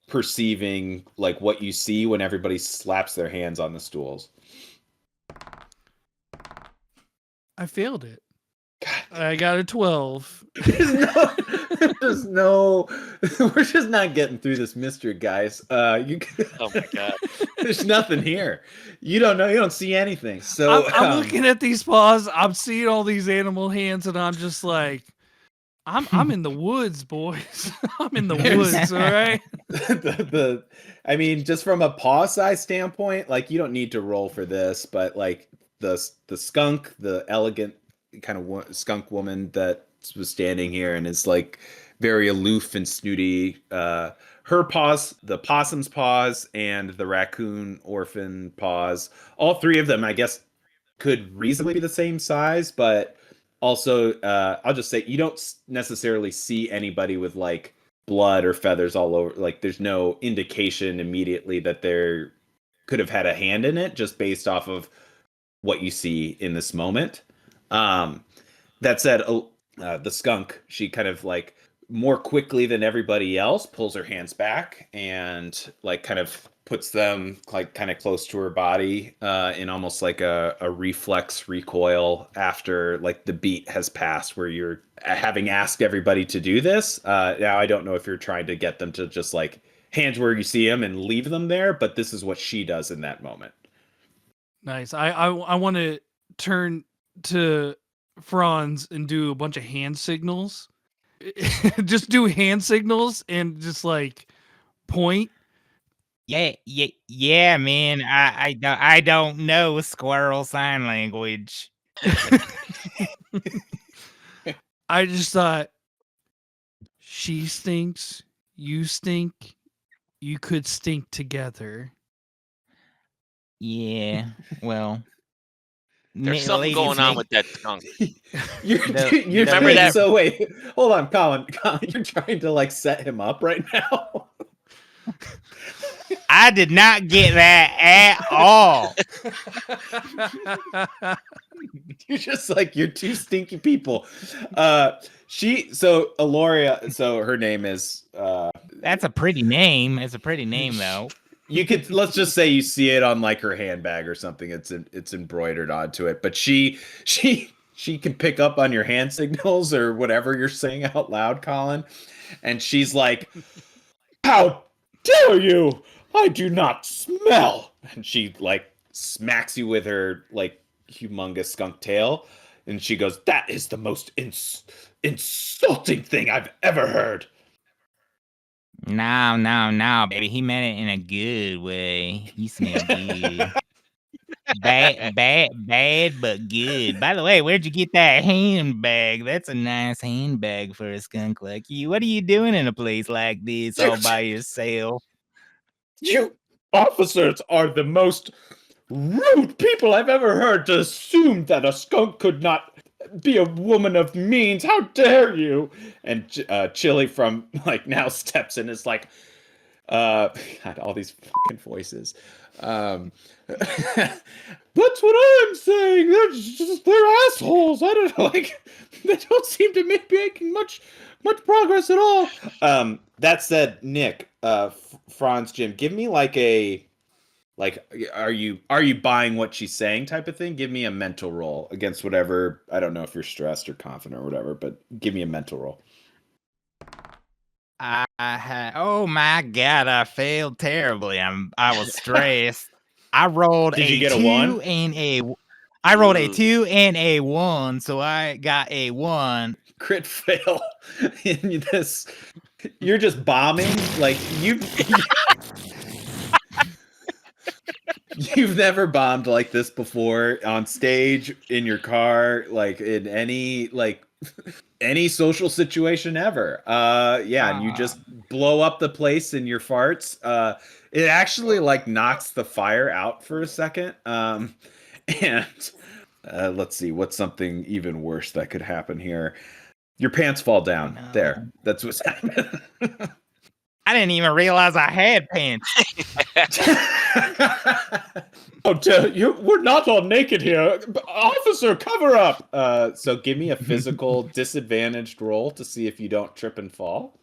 perceiving like what you see when everybody slaps their hands on the stools. I failed it. I got a 12. There's no we're just not getting through this mystery, guys. Oh my god. There's nothing here. You don't know, you don't see anything. So I'm looking at these paws, I'm seeing all these animal hands, and I'm just like, I'm in the woods, boys. I'm in the woods, all right? I mean, just from a paw size standpoint, like you don't need to roll for this, but like the skunk, the elegant kind of skunk woman that was standing here and is like very aloof and snooty, her paws, the possum's paws, and the raccoon orphan paws, all three of them, I guess, could reasonably be the same size, but also, I'll just say you don't necessarily see anybody with like blood or feathers all over. Like, there's no indication immediately that there could have had a hand in it, just based off of what you see in this moment. That said, the skunk, she kind of like more quickly than everybody else pulls her hands back and like kind of puts them like kind of close to her body in almost like a reflex recoil after like the beat has passed, where you're having asked everybody to do this. Now I don't know if you're trying to get them to just like hands where you see them and leave them there, but this is what she does in that moment. Nice. I want to turn to Franz and do a bunch of hand signals. Just do hand signals and just like point. Yeah, man. I don't know squirrel sign language. I just thought, she stinks, you stink, you could stink together. Yeah, well, There's something going on with that skunk. You're remember that? So wait, hold on, Colin, you're trying to like set him up right now. I did not get that at all. You're just like, you're two stinky people. Aloria, so her name is That's a pretty name. It's a pretty name though. You could, let's just say you see it on like her handbag or something. It's embroidered onto it, but she can pick up on your hand signals or whatever you're saying out loud, Colin. And she's like, "How dare you? I do not smell." And she like smacks you with her like humongous skunk tail. And she goes, "That is the most insulting thing I've ever heard." No, baby. He meant it in a good way. You smell good. bad, but good. By the way, where'd you get that handbag? That's a nice handbag for a skunk like you. What are you doing in a place like this all by yourself? You officers are the most rude people I've ever heard to assume that a skunk could not be a woman of means. How dare you? And Chili from like now steps in, is like, God, all these fucking voices. That's what I'm saying. They're assholes. I don't know. Like, they don't seem to be making much progress at all. That said, Nick, Franz, Jim, give me like a are you buying what she's saying type of thing? Give me a mental roll against whatever. I don't know if you're stressed or confident or whatever, but give me a mental roll. Oh my god, I failed terribly. I was stressed. I rolled Did a you get a 2 1? and I rolled a Ooh. 2 and a 1, so I got a 1. Crit fail in this. You're just bombing like you've never bombed like this before on stage, in your car, like in any social situation ever. And you just blow up the place in your farts. It actually like knocks the fire out for a second. And let's see, what's something even worse that could happen here. Your pants fall down. No. There. That's what's happened. I didn't even realize I had pants. We're not all naked here. Officer, cover up. So give me a physical disadvantaged roll to see if you don't trip and fall.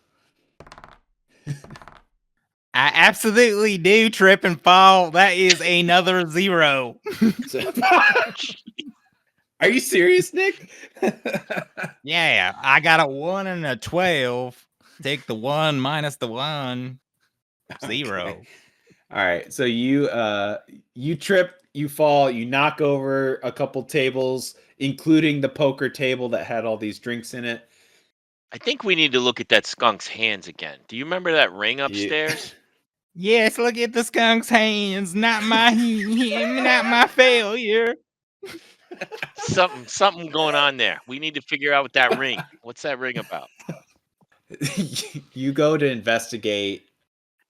I absolutely do trip and fall. That is another 0. Are you serious, Nick? Yeah, I got a 1 and a 12. Take the 1 minus the 1. 0. Okay. All right. So you trip, you fall, you knock over a couple tables, including the poker table that had all these drinks in it. I think we need to look at that skunk's hands again. Do you remember that ring upstairs? Yes, look at the skunk's hands. Not my not my failure. Something going on there. We need to figure out that ring. What's that ring about? You go to investigate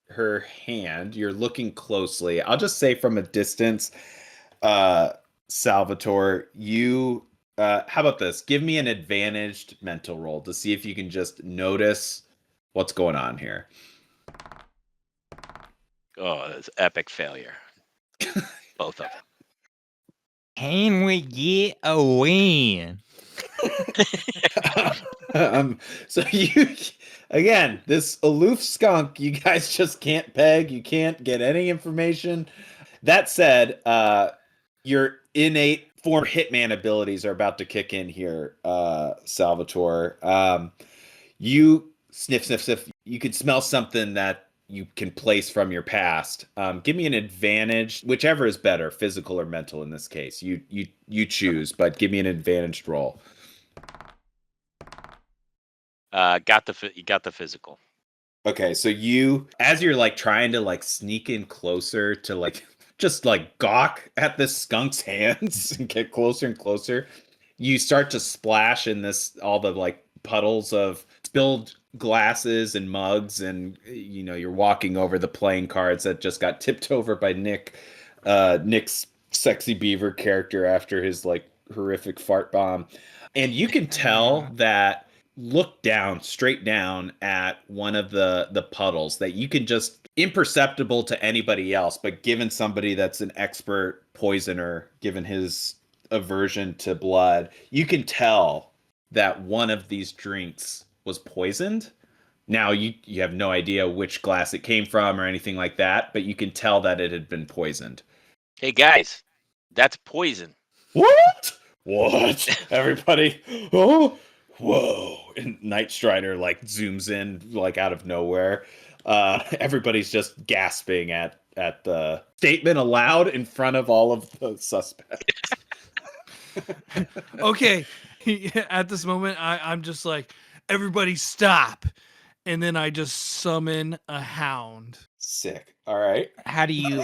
her hand. You're looking closely. I'll just say from a distance, Salvatore, you how about this? Give me an advantaged mental roll to see if you can just notice what's going on here. Oh, that's epic failure. Both of them. Can we get a win? So you, again, this aloof skunk, you guys just can't peg. You can't get any information. That said, your innate form hitman abilities are about to kick in here, Salvatore. You sniff. You can smell something that you can place from your past. Give me an advantage, whichever is better, physical or mental in this case. You choose, but give me an advantaged roll. You got the physical. Okay, so you, as you're like trying to like sneak in closer to like just like gawk at this skunk's hands and get closer and closer, you start to splash in all the like puddles of spilled glasses and mugs, and you're walking over the playing cards that just got tipped over by Nick's sexy beaver character after his like horrific fart bomb. And you can tell that, look straight down at one of the puddles, that you can just, imperceptible to anybody else, but given somebody that's an expert poisoner, given his aversion to blood, you can tell that one of these drinks was poisoned. Now you have no idea which glass it came from or anything like that, but you can tell that it had been poisoned. Hey guys, that's poison. What? Everybody, oh, whoa. And Night Strider like zooms in like out of nowhere. Everybody's just gasping at the statement aloud in front of all of the suspects. Okay. At this moment, I'm just like, everybody stop. And then I just summon a hound. Sick. All right. How do you do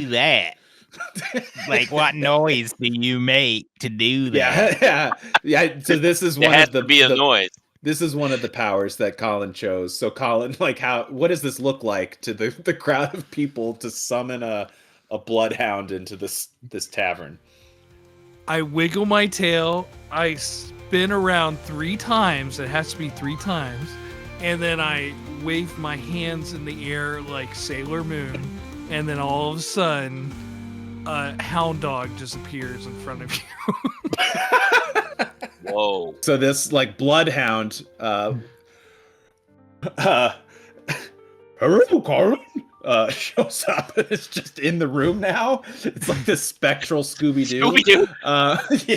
that? Like, what noise do you make to do that? Yeah. So this is There one has of the to be a noise. This is one of the powers that Colin chose. So Colin, like, what does this look like to the crowd of people to summon a bloodhound into this tavern? I wiggle my tail. I spin around 3 times. It has to be 3 times. And then I wave my hands in the air like Sailor Moon. And then all of a sudden, a hound dog just appears in front of you. Whoa. So this like bloodhound hello, Colin. Shows up and it's just in the room now. It's like this spectral Scooby-Doo. Scooby-Doo. Yeah.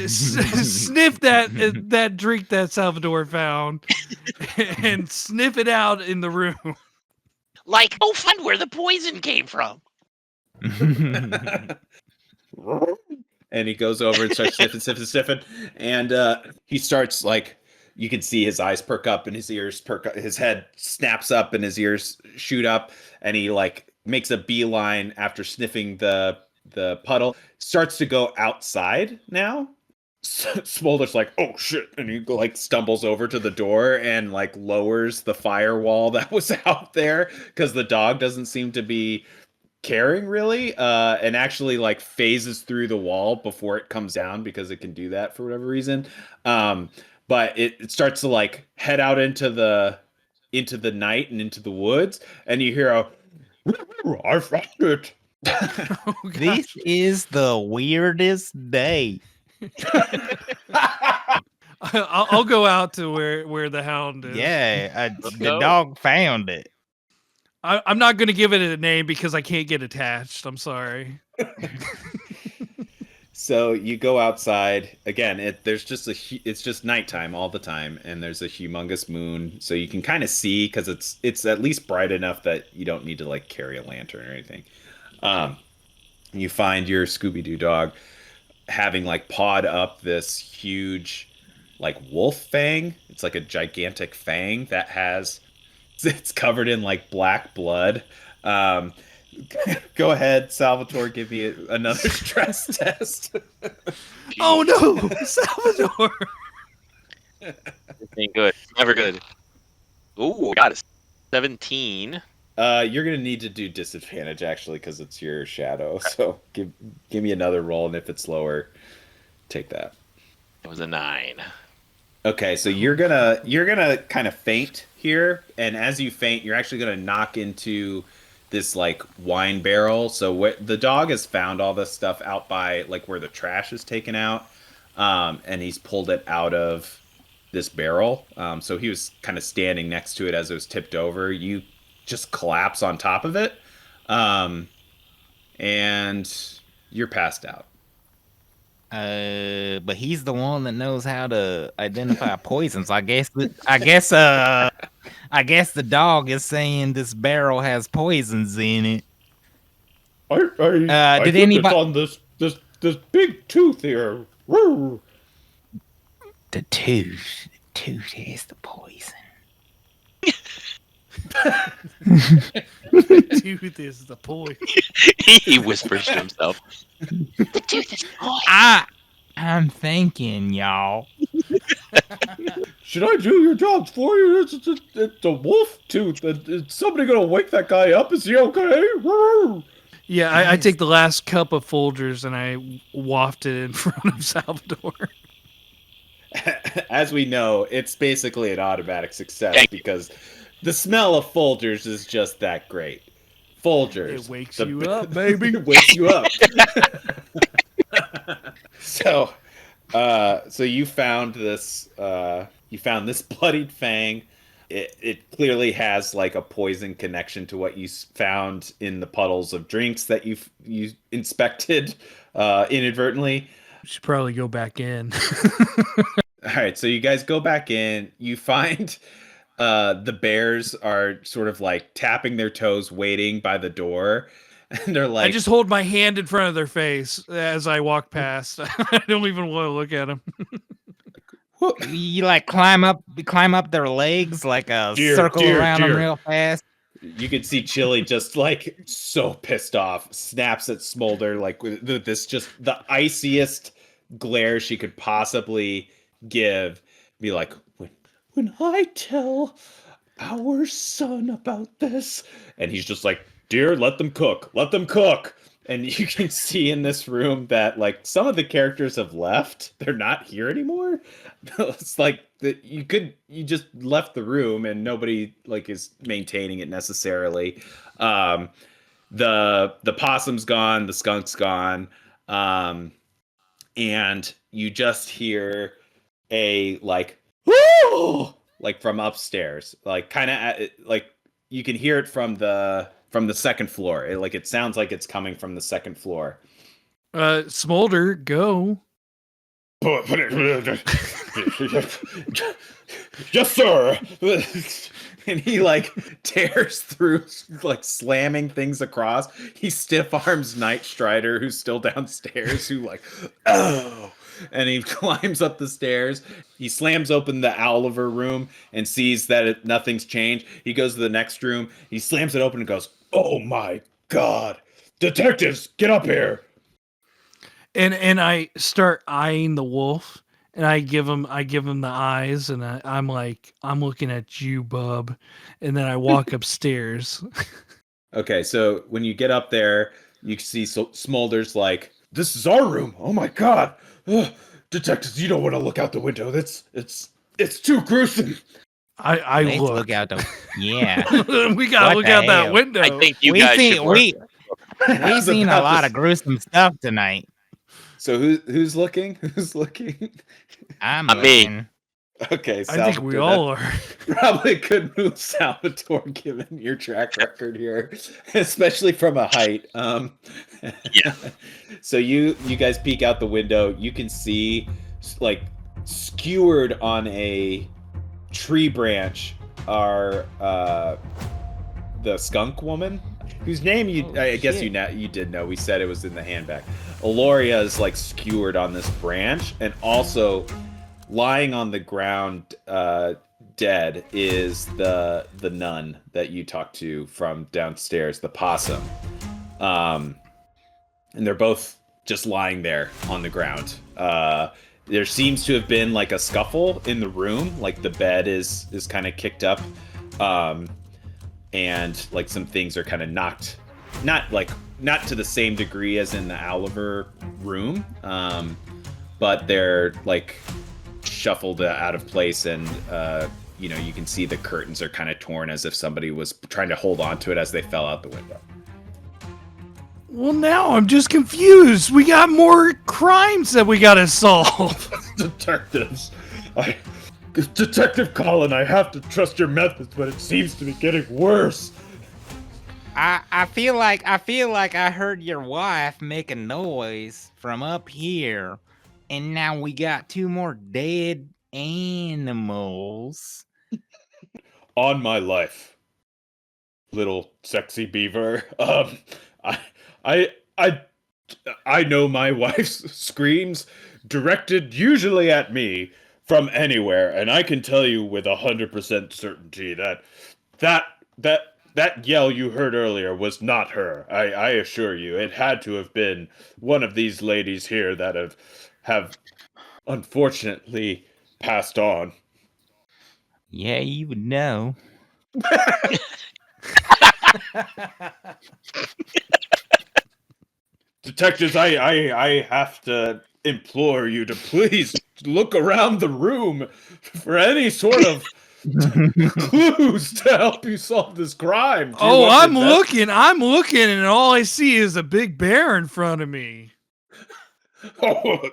Sniff that drink that Salvatore found and sniff it out in the room. Like, oh, find where the poison came from. And he goes over and starts sniffing. And he starts like, you can see his eyes perk up and his ears perk up. His head snaps up and his ears shoot up. And he like makes a beeline after sniffing the puddle. Starts to go outside now. Smolder's like, oh shit, and he like stumbles over to the door and like lowers the firewall that was out there because the dog doesn't seem to be caring really, and actually like phases through the wall before it comes down because it can do that for whatever reason. But it starts to like head out into the night and into the woods, and you hear a I found it. Oh, This gosh. is the weirdest day. I'll go out to where the hound is. Yeah, Let's the go. dog found it. I'm not going to give it a name because I can't get attached. I'm sorry. So you go outside again. It's just nighttime all the time, and there's a humongous moon, so you can kind of see because it's at least bright enough that you don't need to like carry a lantern or anything. You find your Scooby-Doo dog having like pawed up this huge like wolf fang. It's like a gigantic fang that it's covered in like black blood. Go ahead, Salvatore, give me another stress test. Oh no, Salvatore! This ain't good. Never good. Ooh, got it. 17. You're gonna need to do disadvantage actually because it's your shadow. So give me another roll, and if it's lower, take that. It was a 9. Okay, so you're gonna kind of faint here, and as you faint, you're actually gonna knock into this like wine barrel. So the dog has found all this stuff out by like where the trash is taken out, and he's pulled it out of this barrel. So he was kind of standing next to it as it was tipped over. You just collapse on top of it, and you're passed out. But he's the one that knows how to identify poisons. I guess the dog is saying this barrel has poisons in it. I Did anybody on this big tooth here? Woo. the tooth has the poison. The tooth is the poison. He whispers to himself. The tooth is poison. I'm thinking, y'all. Should I do your jobs for you? It's a wolf tooth. Is somebody gonna wake that guy up? Is he okay? Woo. Yeah, I take the last cup of Folgers and I waft it in front of Salvatore. As we know, it's basically an automatic success Thank you. because the smell of Folgers is just that great. Folgers. It wakes you up, baby. It wakes you up. So you found this bloodied fang. It clearly has like a poison connection to what you found in the puddles of drinks that you inspected inadvertently. Should probably go back in. All right, so you guys go back in. You find the bears are sort of like tapping their toes, waiting by the door, and they're like, I just hold my hand in front of their face as I walk past. I don't even want to look at them. You like climb up their legs like a Dear, circle dear, around them dear. real fast. You could see Chili just like so pissed off, snaps at Smolder like with this just the iciest glare she could possibly give. Be like, when I tell our son about this, and he's just like, dear, let them cook. And you can see in this room that like some of the characters have left. They're not here anymore. It's like that you just left the room and nobody like is maintaining it necessarily. The possum's gone, the skunk's gone. and you just hear a like woo, like from upstairs, like kind of like you can hear it from the second floor. It sounds like it's coming from the second floor. Smolder, go. Yes, sir. And he like tears through, like slamming things across. He stiff arms Night Strider, who's still downstairs, who like, oh, and he climbs up the stairs. He slams open the Oliver room and sees that nothing's changed. He goes to the next room. He slams it open and goes, "Oh my God, detectives, get up here!" And I start eyeing the wolf, and I give him the eyes, and I'm like, I'm looking at you, bub. And then I walk upstairs. Okay, so when you get up there, you see Smolder's like, "This is our room. Oh my God, ugh, detectives, you don't want to look out the window. It's too gruesome." I Let's look. look out the. Yeah. We gotta What look the out that hell? window. I think you we guys seen, should work. we've seen a lot of gruesome stuff tonight. So who's looking? Who's looking? I'm Me. looking. Okay, I think we all are. Probably a good move, Salvatore, given your track record here, especially from a height. Yeah. So you guys peek out the window. You can see, like, skewered on a tree branch are the skunk woman, whose name I guess you did know. We said it was in the handbag. Aloria is like skewered on this branch, and also lying on the ground dead is the nun that you talked to from downstairs, the possum. And they're both just lying there on the ground. There seems to have been like a scuffle in the room, like the bed is kind of kicked up, and like some things are kind of knocked, not to the same degree as in the Oliver room, but they're like shuffled out of place, and you can see the curtains are kind of torn as if somebody was trying to hold on to it as they fell out the window. Well, now I'm just confused. We got more crimes that we gotta solve. Detectives, Detective Colin, I have to trust your methods, but it seems to be getting worse. I feel like I heard your wife make a noise from up here, and now we got 2 more dead animals. On my life, little sexy beaver. I know my wife's screams directed usually at me from anywhere, and I can tell you with 100% certainty that yell you heard earlier was not her. I assure you, it had to have been one of these ladies here that have unfortunately passed on. Yeah, you would know. Detectives, I have to implore you to please look around the room for any sort of clues to help you solve this crime. Do you Oh, want I'm to looking, and all I see is a big bear in front of me. Oh,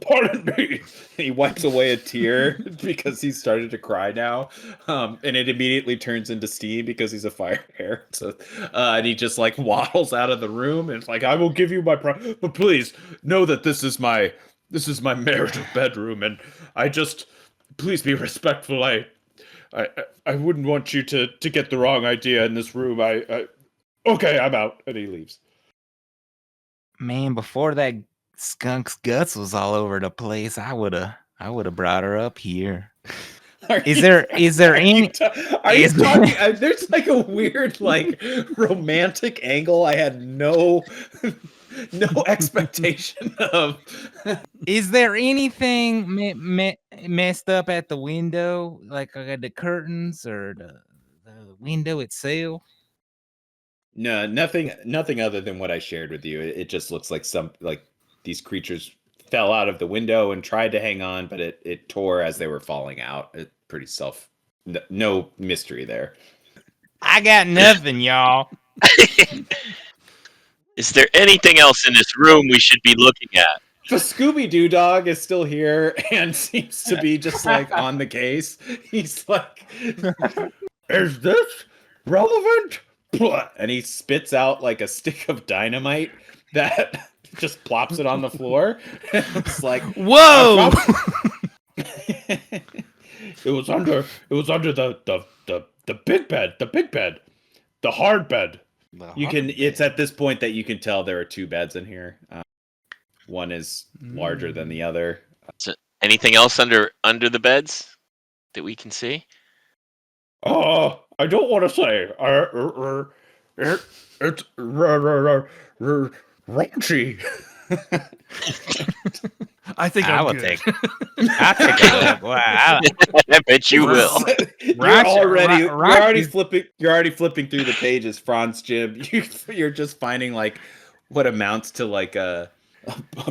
pardon me. He wipes away a tear because he's started to cry now, and it immediately turns into steam because he's a fire bear. So, and he just like waddles out of the room and it's like, "I will give you my but please know that this is my marital bedroom, and please be respectful. I wouldn't want you to get the wrong idea in this room. Okay, I'm out," and he leaves. Man, before that skunk's guts was all over the place, I would have brought her up here. Is there any? There's like a weird like romantic angle I had no expectation of. Is there anything messed up at the window, like the curtains or the window itself? No, nothing other than what I shared with you. It just looks like these creatures fell out of the window and tried to hang on, but it tore as they were falling out. No mystery there. I got nothing, y'all. Is there anything else in this room we should be looking at? The Scooby-Doo dog is still here and seems to be just like on the case. He's like, is this relevant? And he spits out like a stick of dynamite that just plops it on the floor. It's like, Whoa! it was under the big bed, the hard bed. It's at this point that you can tell there are two beds in here. One is larger than the other. So anything else under the beds that we can see? I don't want to say. It's raunchy. I think I I'm will good. take. I'll take a look. Wow, I bet you will. You're already Raunchy. flipping. You're already flipping through the pages, Franz Jim. You're just finding like what amounts to like a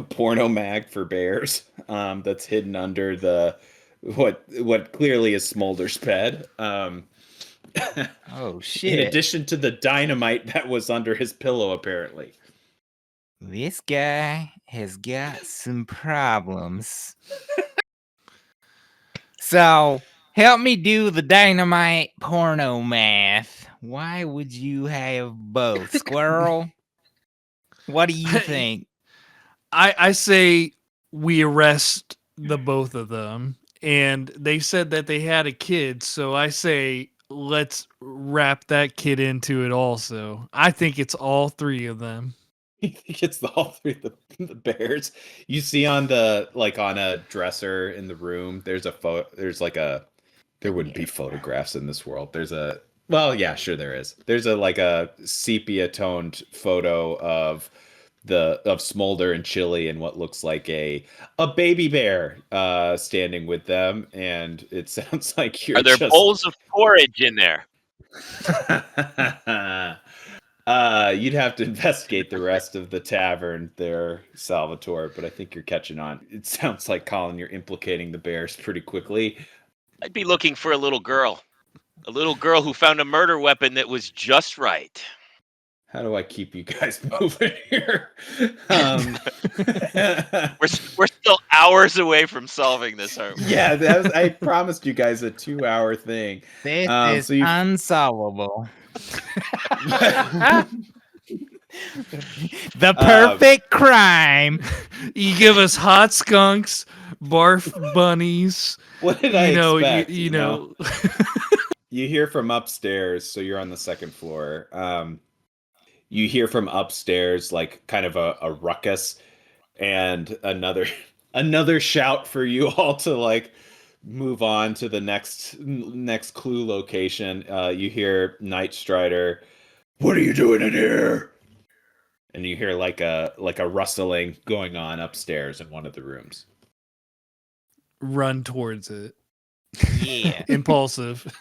porno mag for bears. That's hidden under the what clearly is Smolder's bed. Oh shit! In addition to the dynamite that was under his pillow, apparently. This guy has got some problems. So, help me do the dynamite porno math. Why would you have both, Squirrel? What do you think? I say we arrest the both of them, and they said that they had a kid, so I say let's wrap that kid into it also. I think it's all three of them. I think it's all three of the bears. You see on a dresser in the room, there's a photo. There wouldn't be photographs in this world. Well, yeah, sure there is. There's a sepia toned photo of Smolder and Chili and what looks like a baby bear standing with them, and it sounds like you're Are there bowls of porridge in there? You'd have to investigate the rest of the tavern there, Salvatore, but I think you're catching on. It sounds like, Colin, you're implicating the bears pretty quickly. I'd be looking for a little girl who found a murder weapon that was just right. How do I keep you guys moving here? We're still hours away from solving this, aren't we? Yeah, I promised you guys a 2-hour thing. This is unsolvable. The perfect crime. You give us hot skunks, barf bunnies. What did I expect? You know. You hear from upstairs, so you're on the second floor. You hear from upstairs like kind of a ruckus and another shout for you all to like move on to the next clue location. You hear Night Strider, "What are you doing in here?" And you hear like a rustling going on upstairs in one of the rooms. Run towards it. Yeah. Impulsive.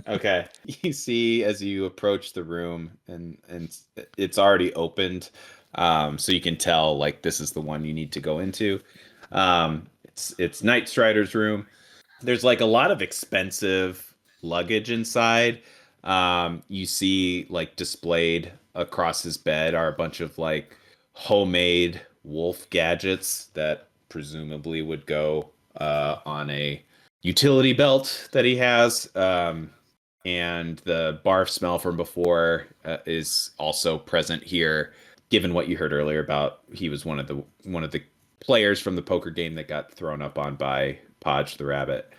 Okay. You see as you approach the room and it's already opened. So you can tell like this is the one you need to go into. It's Night Strider's room. There's like a lot of expensive luggage inside. You see like displayed across his bed are a bunch of like homemade wolf gadgets that presumably would go on a utility belt that he has. And the barf smell from before is also present here, given what you heard earlier about he was one of the players from the poker game that got thrown up on by Podge the rabbit.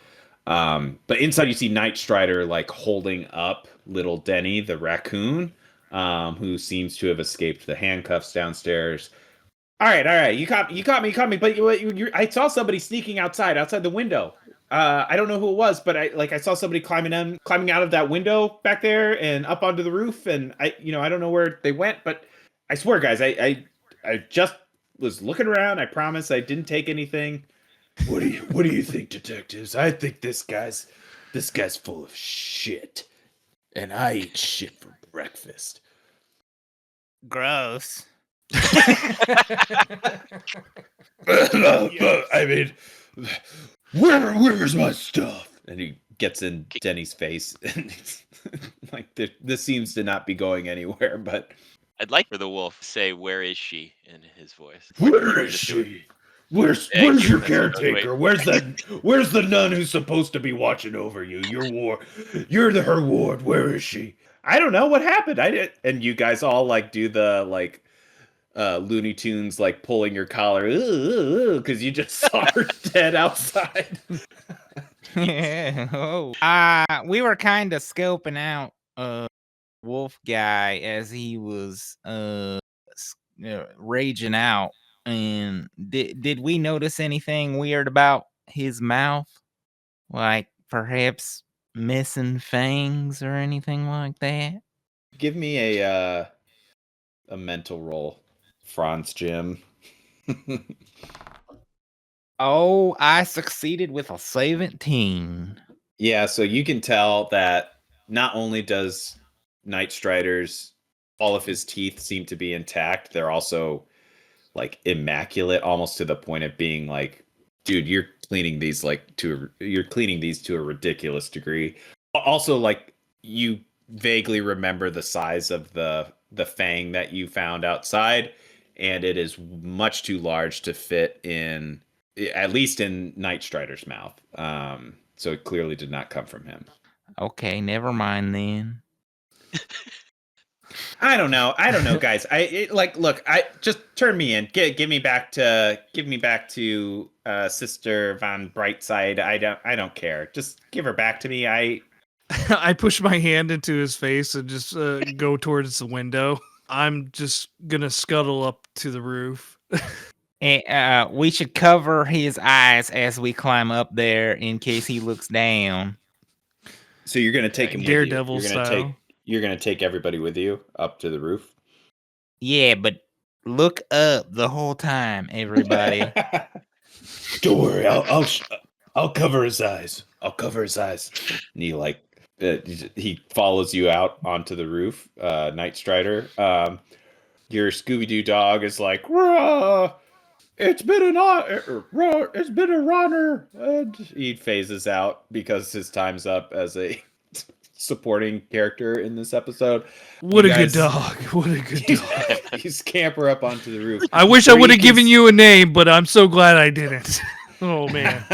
But inside you see Night Strider like holding up little Denny the raccoon, who seems to have escaped the handcuffs downstairs. All right, you caught me. But I saw somebody sneaking outside the window. I don't know who it was, but I saw somebody climbing out of that window back there and up onto the roof, and I don't know where they went, but I swear, guys, I just was looking around. I promise I didn't take anything. What do you think, detectives? I think this guy's full of shit, and I eat shit for breakfast. Gross. I mean, where's my stuff? And he gets in Denny's face, and it's like this seems to not be going anywhere. But I'd like for the wolf to say, "Where is she?" in his voice. where is she? Where's Yeah, your keep it. caretaker? Where's the nun who's supposed to be watching over you? You're her ward. Where is she? I don't know what happened. I did, and you guys all like do the like Looney Tunes like pulling your collar because you just saw her dead outside. Oh. We were kind of scoping out wolf guy as he was raging out, and did we notice anything weird about his mouth, like perhaps missing fangs or anything like that? Give me a mental roll, Franz Jim. Oh, I succeeded with a 17. Yeah, so you can tell that not only does Night Strider's all of his teeth seem to be intact, they're also like immaculate, almost to the point of being like, dude, you're cleaning these to a ridiculous degree. Also, like you vaguely remember the size of the fang that you found outside, and it is much too large to fit in, at least in Night Strider's mouth. So it clearly did not come from him. Okay, never mind then. I don't know, guys. Look. I just turn me in. Give me back to Sister Von Brightside. I don't care. Just give her back to me. I push my hand into his face and just go towards the window. I'm just gonna scuttle up to the roof. And we should cover his eyes as we climb up there in case he looks down. So you're gonna take him with Daredevil you. style. You're gonna take everybody with you up to the roof. Yeah, but look up the whole time, everybody. Don't worry, I'll cover his eyes. And he like he follows you out onto the roof, Night Strider. Your Scooby-Doo dog is like, "Rah! It's been an honor," and he phases out because his time's up as a supporting character in this episode. What a good dog. What a good dog. You scamper up onto the roof. I wish I would have given you a name, but I'm so glad I didn't. Oh, man.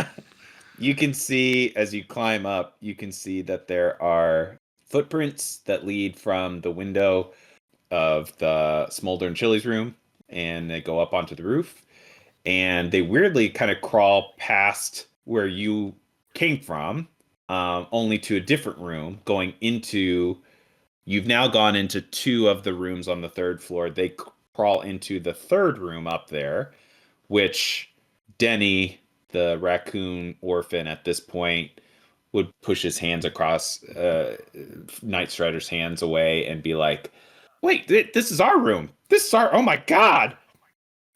You can see, as you climb up, you can see that there are footprints that lead from the window of the Smolder and Chili's room, and they go up onto the roof. And they weirdly kind of crawl past where you came from, only to a different room, going into... You've now gone into two of the rooms on the third floor. They crawl into the third room up there, which Denny, the raccoon orphan at this point, would push his hands across Night Strider's hands away and be like, "Wait, this is our room. This is our... Oh my God!"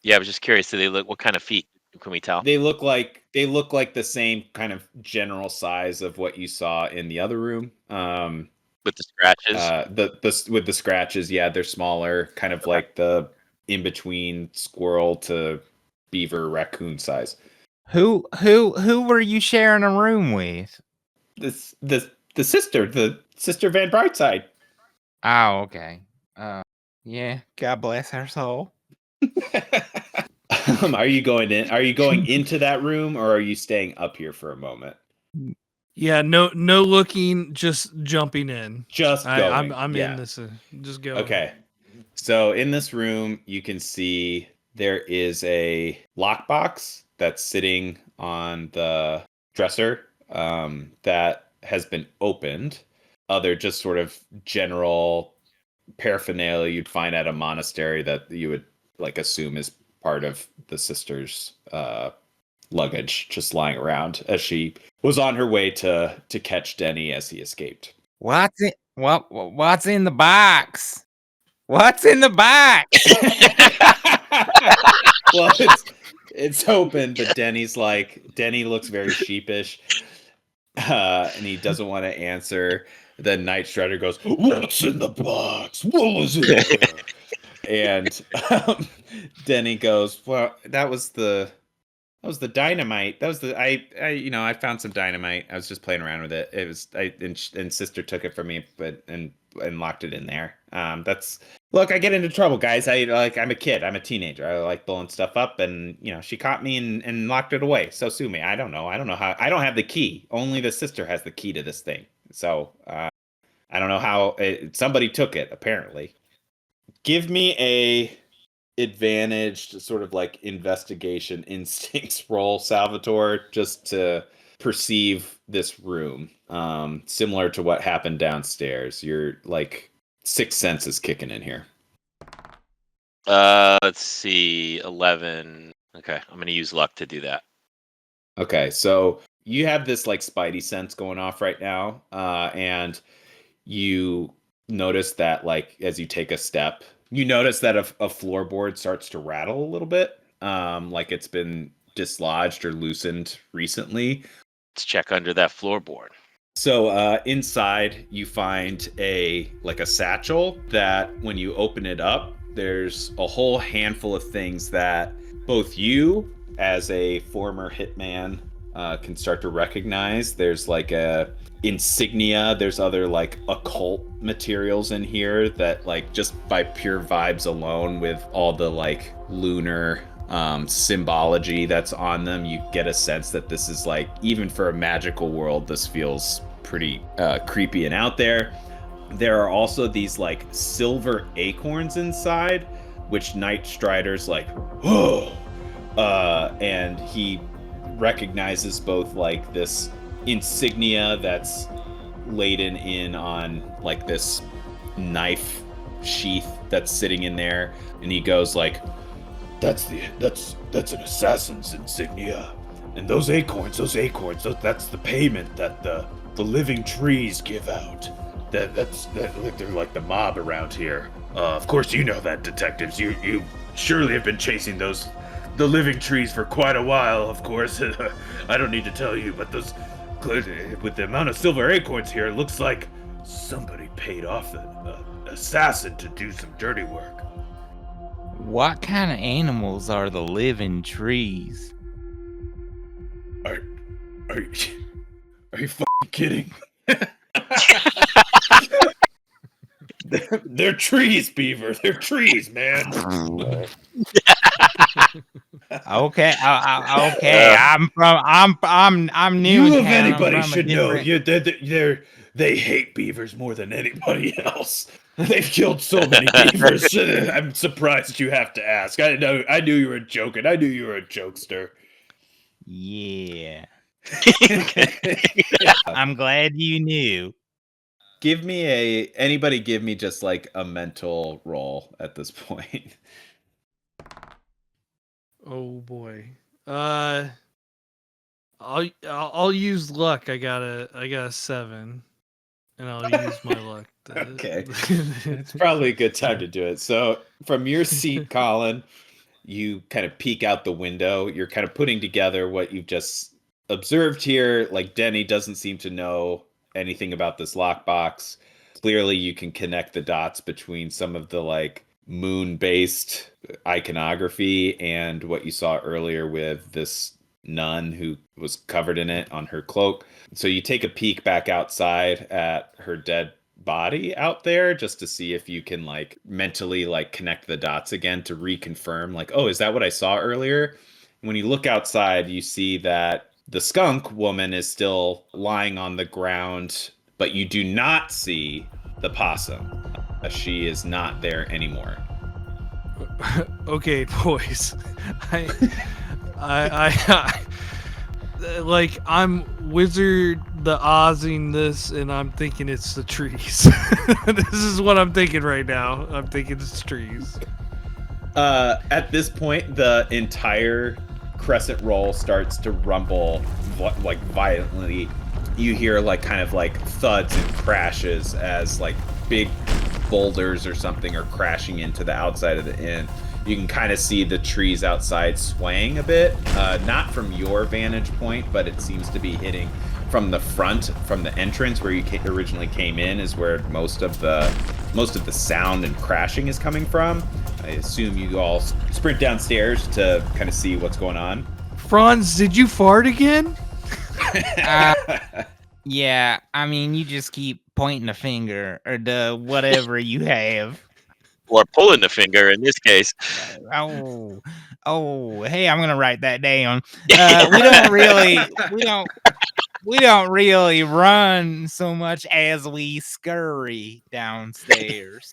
Yeah, I was just curious. Do they look? What kind of feet can we tell? They look like the same kind of general size of what you saw in the other room. With the scratches? With the scratches, yeah, they're smaller, kind of like the in between squirrel to beaver raccoon size. Who were you sharing a room with? The sister Van Brightside. Oh, okay. Yeah, God bless her soul. Are you going into that room, or are you staying up here for a moment? Yeah, no looking, just jumping in. Just going. I'm yeah. in this. Just go. Okay. So in this room, you can see there is a lockbox that's sitting on the dresser that has been opened. Other just sort of general paraphernalia you'd find at a monastery that you would like assume is part of the sister's luggage, just lying around as she was on her way to catch Denny as he escaped. What's in the box? What's in the box? Well, it's open, but Denny looks very sheepish, and he doesn't want to answer. Then Night Strider goes, "What's in the box? What was it?" And Denny goes, "Well, that was the dynamite. That was I found some dynamite. I was just playing around with it. It was and Sister took it from me, and locked it in there. That's Look, I get into trouble, guys. I'm a kid. I'm a teenager. I like blowing stuff up, and she caught me and locked it away. So sue me. I don't know. I don't know how. I don't have the key. Only the sister has the key to this thing. So I don't know how. Somebody took it. Apparently. Give me a advantaged sort of like investigation instincts roll, Salvatore, just to perceive this room. Similar to what happened downstairs. You're like. Sixth sense is kicking in here. Let's see, 11. Okay, I'm gonna use luck to do that. Okay, so you have this like spidey sense going off right now, and you notice that like as you take a step, you notice that a floorboard starts to rattle a little bit, like it's been dislodged or loosened recently. Let's check under that floorboard. So inside you find a satchel that when you open it up, there's a whole handful of things that both you as a former hitman can start to recognize. There's like a insignia, there's other like occult materials in here that like just by pure vibes alone with all the like lunar symbology that's on them, you get a sense that this is like, even for a magical world, this feels pretty creepy and out there. There are also these like silver acorns inside, which Night Strider's like, whoa, and he recognizes both like this insignia that's laden in on like this knife sheath that's sitting in there, and he goes like, that's an assassin's insignia, and those acorns, that's the payment that the living trees give out. They're like the mob around here. Of course you know that, detectives. You surely have been chasing the living trees for quite a while, of course. I don't need to tell you, but those, with the amount of silver acorns here, it looks like somebody paid off an assassin to do some dirty work. What kind of animals are the living trees? Are you fucking kidding? They're trees, Beaver. They're trees, man. Okay, okay. I'm new. You, in if town. anybody, I'm from a should know. different- They hate beavers more than anybody else. They've killed so many beavers. I'm surprised you have to ask. I knew you were joking. I knew you were a jokester. Yeah. I'm glad you knew. Give me just like a mental roll at this point. Oh boy. I'll use luck. I got a 7, and I'll use my luck. Okay. It's probably a good time to do it. So from your seat, Colin, you kind of peek out the window. You're kind of putting together what you've just observed here. Like, Denny doesn't seem to know anything about this lockbox. Clearly you can connect the dots between some of the like moon-based iconography and what you saw earlier with this nun who was covered in it on her cloak. So you take a peek back outside at her dead body out there just to see if you can like mentally like connect the dots again to reconfirm like, oh, is that what I saw earlier? When you look outside, you see that the skunk woman is still lying on the ground, but you do not see the possum. She is not there anymore. Okay, boys. I like, I'm Wizard the Ozzing this, and I'm thinking it's the trees. This is what I'm thinking right now. I'm thinking it's trees. At this point, the entire crescent roll starts to rumble like violently. You hear like kind of like thuds and crashes as like big boulders or something are crashing into the outside of the inn. You can kind of see the trees outside swaying a bit, not from your vantage point, but it seems to be hitting from the front, from the entrance where you originally came in, is where most of the sound and crashing is coming from. I assume you all sprint downstairs to kind of see what's going on. Franz, did you fart again? Yeah, I mean, you just keep pointing a finger or the whatever you have. or pulling the finger in this case. Hey, I'm gonna write that down. We don't really run so much as we scurry downstairs.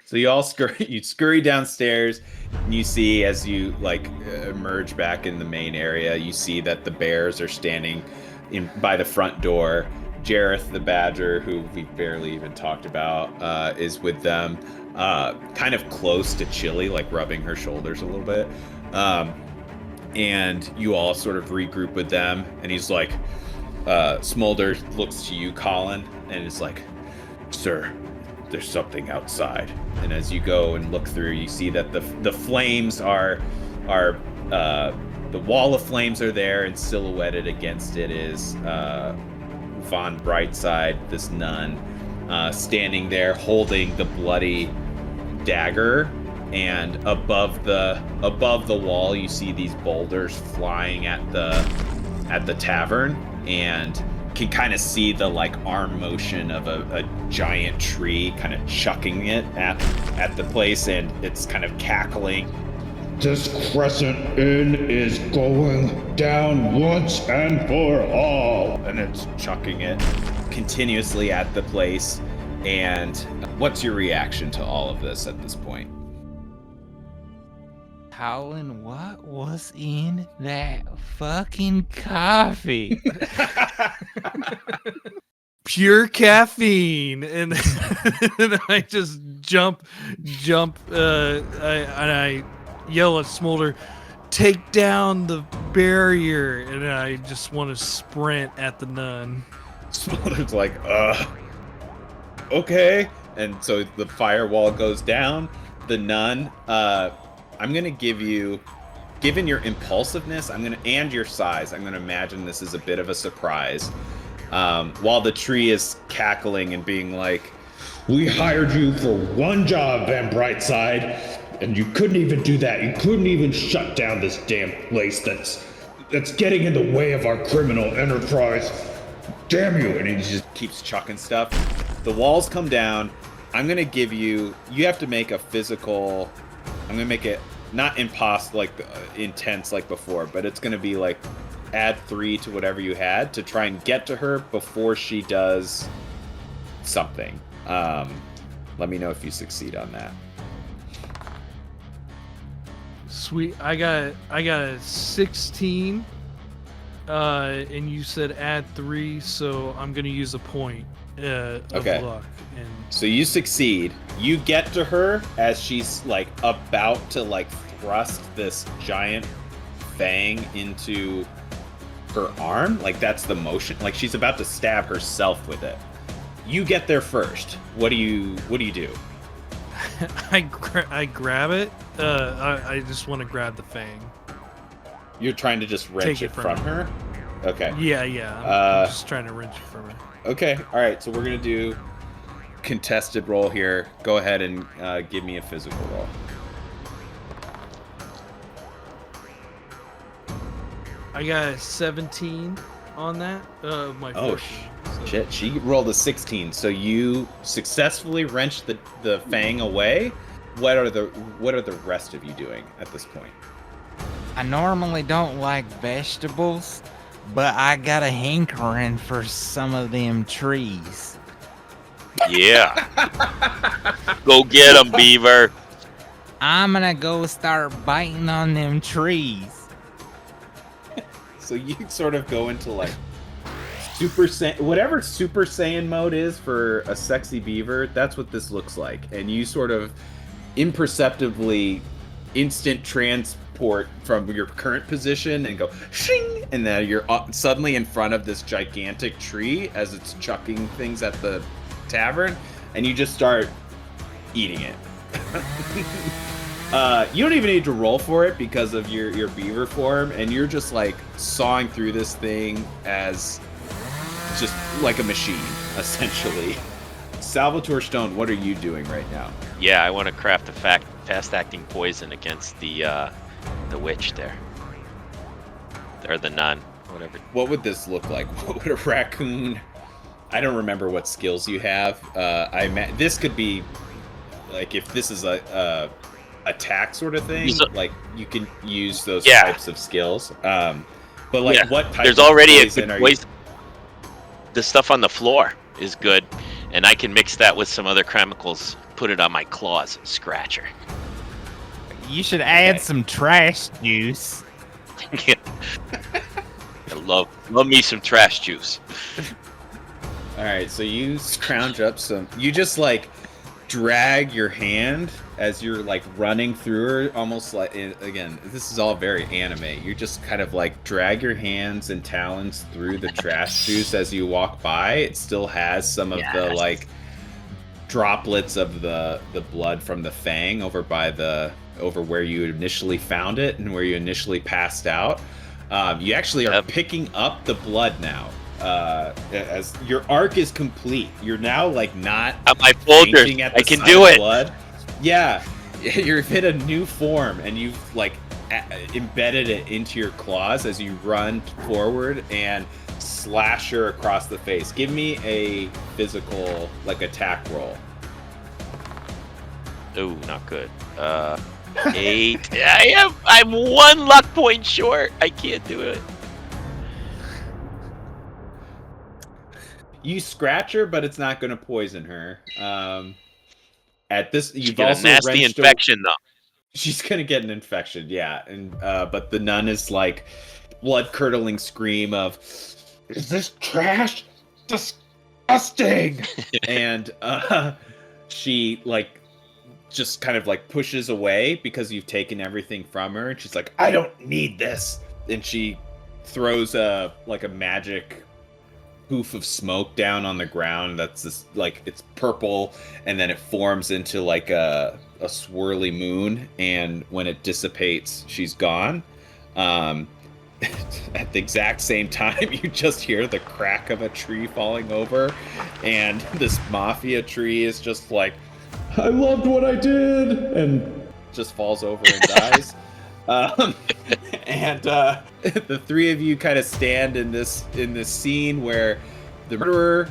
So you all scurry downstairs, and you see as you emerge back in the main area, you see that the bears are standing by the front door. Jareth the badger, who we barely even talked about, is with them, kind of close to Chili, like rubbing her shoulders a little bit. And you all sort of regroup with them, and he's like, Smolder looks to you, Colin, and is like, "Sir, there's something outside." And as you go and look through, you see that the flames are the wall of flames are there, and silhouetted against it is Von Brightside, this nun, standing there holding the bloody dagger. And above the wall, you see these boulders flying at the tavern, and can kind of see the arm motion of a giant tree kind of chucking it at the place, and it's kind of cackling. "This Crescent Inn is going down once and for all." And it's chucking it continuously at the place. And what's your reaction to all of this at this point? Colin, what was in that fucking coffee? Pure caffeine, and I just jump, I yell at Smolder, "Take down the barrier!" And I just want to sprint at the nun. Smolder's like, okay. And so the firewall goes down. The nun, I'm gonna give you, given your impulsiveness, and your size, I'm gonna imagine this is a bit of a surprise. While the tree is cackling and being like, "We hired you for one job, Van Brightside, and you couldn't even do that. You couldn't even shut down this damn place that's getting in the way of our criminal enterprise. Damn you!" And he just keeps chucking stuff. The walls come down. I'm gonna give you have to make a physical. I'm gonna make it not impossible, intense like before, but it's gonna be add 3 to whatever you had to try and get to her before she does something. Let me know if you succeed on that. Sweet. I got a 16. And you said add 3, so I'm gonna use a point of luck. And so you succeed. You get to her as she's about to thrust this giant fang into her arm. That's the motion. She's about to stab herself with it. You get there first. What do you do? I grab it. I just want to grab the fang. You're trying to just wrench it from her? Okay. Yeah. I'm just trying to wrench it from her. Okay. All right. So we're going to do contested roll here. Go ahead and give me a physical roll. I got a 17 on that. My 14. Shit. She rolled a 16. So you successfully wrenched the fang away. What are the rest of you doing at this point? I normally don't like vegetables, but I got a hankering for some of them trees. Yeah. Go get them, Beaver. I'm gonna go start biting on them trees. So you sort of go into Super Saiyan, whatever Super Saiyan mode is for a sexy beaver, that's what this looks like. And you sort of imperceptibly instant transport from your current position and go shing, and then you're suddenly in front of this gigantic tree as it's chucking things at the tavern, and you just start eating it. You don't even need to roll for it because of your beaver form, and you're just sawing through this thing as just like a machine, essentially. Salvatore Stone, what are you doing right now? Yeah, I want to craft a fast-acting poison against the witch there, or the nun, whatever. What would this look like? What would a raccoon? I don't remember what skills you have. This could be like if this is a attack sort of thing, like you can use those Yeah. types of skills. But like Yeah. what type There's of already a poison good are poison. The stuff on the floor is good, and I can mix that with some other chemicals. Put it on my claws and scratch her. You should add Okay. some trash juice. I love me some trash juice. All right, so you scrounge up some. You just like drag your hand as you're like running through her, almost like, again, this is all very anime. You just kind of like drag your hands and talons through the trash juice as you walk by. It still has some of the like droplets of the blood from the fang over where you initially found it and where you initially passed out. You actually are picking up the blood now. As your arc is complete, you're now like not my folders. fainting at the I can sight do of it. blood. Yeah, you've hit a new form, and you've like embedded it into your claws as you run forward and slash her across the face. Give me a physical like attack roll. Oh, not good. 8. I'm 1 luck point short. I can't do it. You scratch her, but it's not going to poison her. At this, She's you've got a also nasty wrenched infection though. She's going to get an infection, yeah. And but the nun is like blood-curdling scream of, "Is this trash? Disgusting!" And she like just kind of like pushes away because you've taken everything from her, and she's like, "I don't need this." And she throws a magic poof of smoke down on the ground that's this like it's purple, and then it forms into like a swirly moon, and when it dissipates she's gone. At the exact same time, you just hear the crack of a tree falling over, and this mafia tree is just like, I loved what I did, and just falls over and dies. And the three of you kind of stand in this scene where the murderer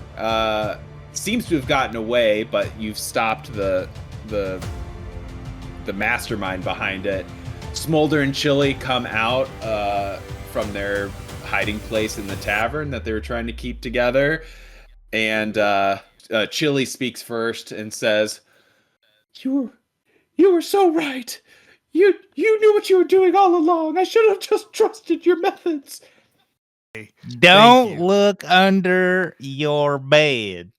seems to have gotten away, but you've stopped the mastermind behind it. Smolder and Chili come out from their hiding place in the tavern that they were trying to keep together, and Chili speaks first and says, "You were so right. You knew what you were doing all along. I should have just trusted your methods." Don't look under your bed.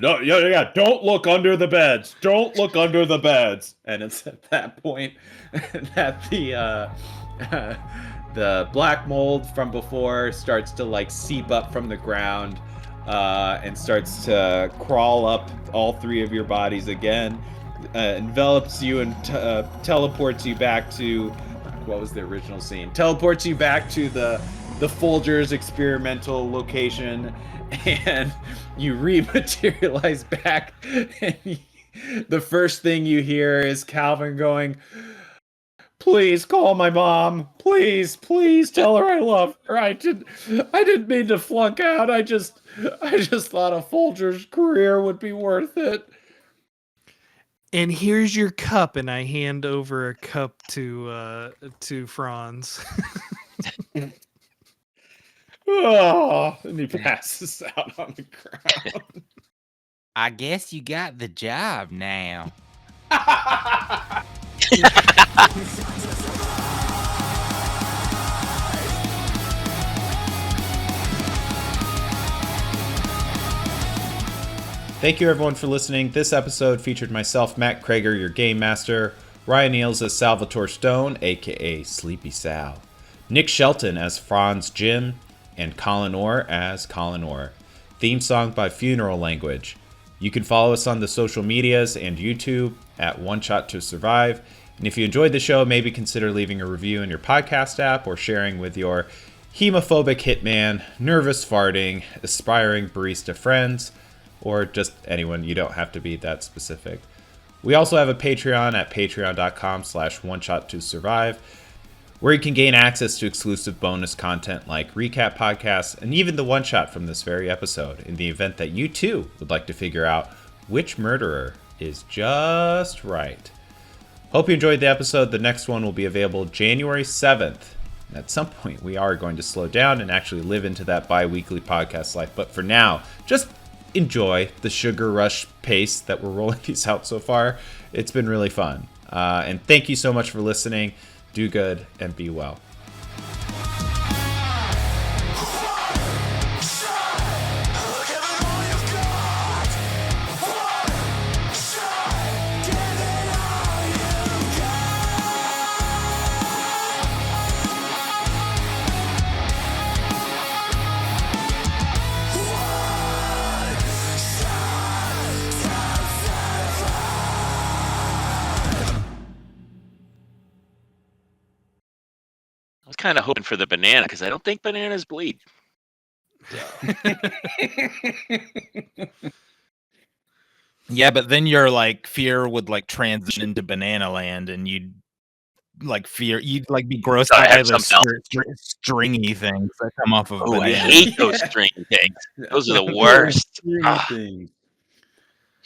No, yeah, don't look under the beds. Don't look under the beds. And it's at that point that the black mold from before starts to like seep up from the ground and starts to crawl up all three of your bodies again, envelops you and teleports you back to, what was the original scene? Teleports you back to the Folgers experimental location, and you rematerialize back, and the first thing you hear is Calvin going, "Please call my mom. Please tell her I love her. I didn't mean to flunk out. I just thought a Folger's career would be worth it." And here's your cup, and I hand over a cup to Franz. Oh, and he passes out on the ground. I guess you got the job now. Thank you everyone for listening. This episode featured myself, Matt Kroeger, your game master, Ryan Eells as Salvatore Stone, aka Sleepy Sal, Nick Shelton as Franz Jim, and Colin Orr as Colin Orr. Theme song by Funeral Language. You can follow us on the social medias and YouTube at One Shot to Survive. And if you enjoyed the show, maybe consider leaving a review in your podcast app or sharing with your hemophobic hitman, nervous farting, aspiring barista friends, or just anyone. You don't have to be that specific. We also have a Patreon at patreon.com/oneshot2survive, where you can gain access to exclusive bonus content like recap podcasts and even the one shot from this very episode, in the event that you too would like to figure out which murderer is just right. Hope you enjoyed the episode. The next one will be available January 7th. At some point, we are going to slow down and actually live into that bi-weekly podcast life. But for now, just enjoy the sugar rush pace that we're rolling these out so far. It's been really fun. And thank you so much for listening. Do good and be well. I was kind of hoping for the banana because I don't think bananas bleed. Yeah, but then your like fear would like transition into banana land, and you'd like be grossed So I out by have the something stringy things that come off of Oh, I bananas. hate those string things. Those are the worst. Stringy Ah. things.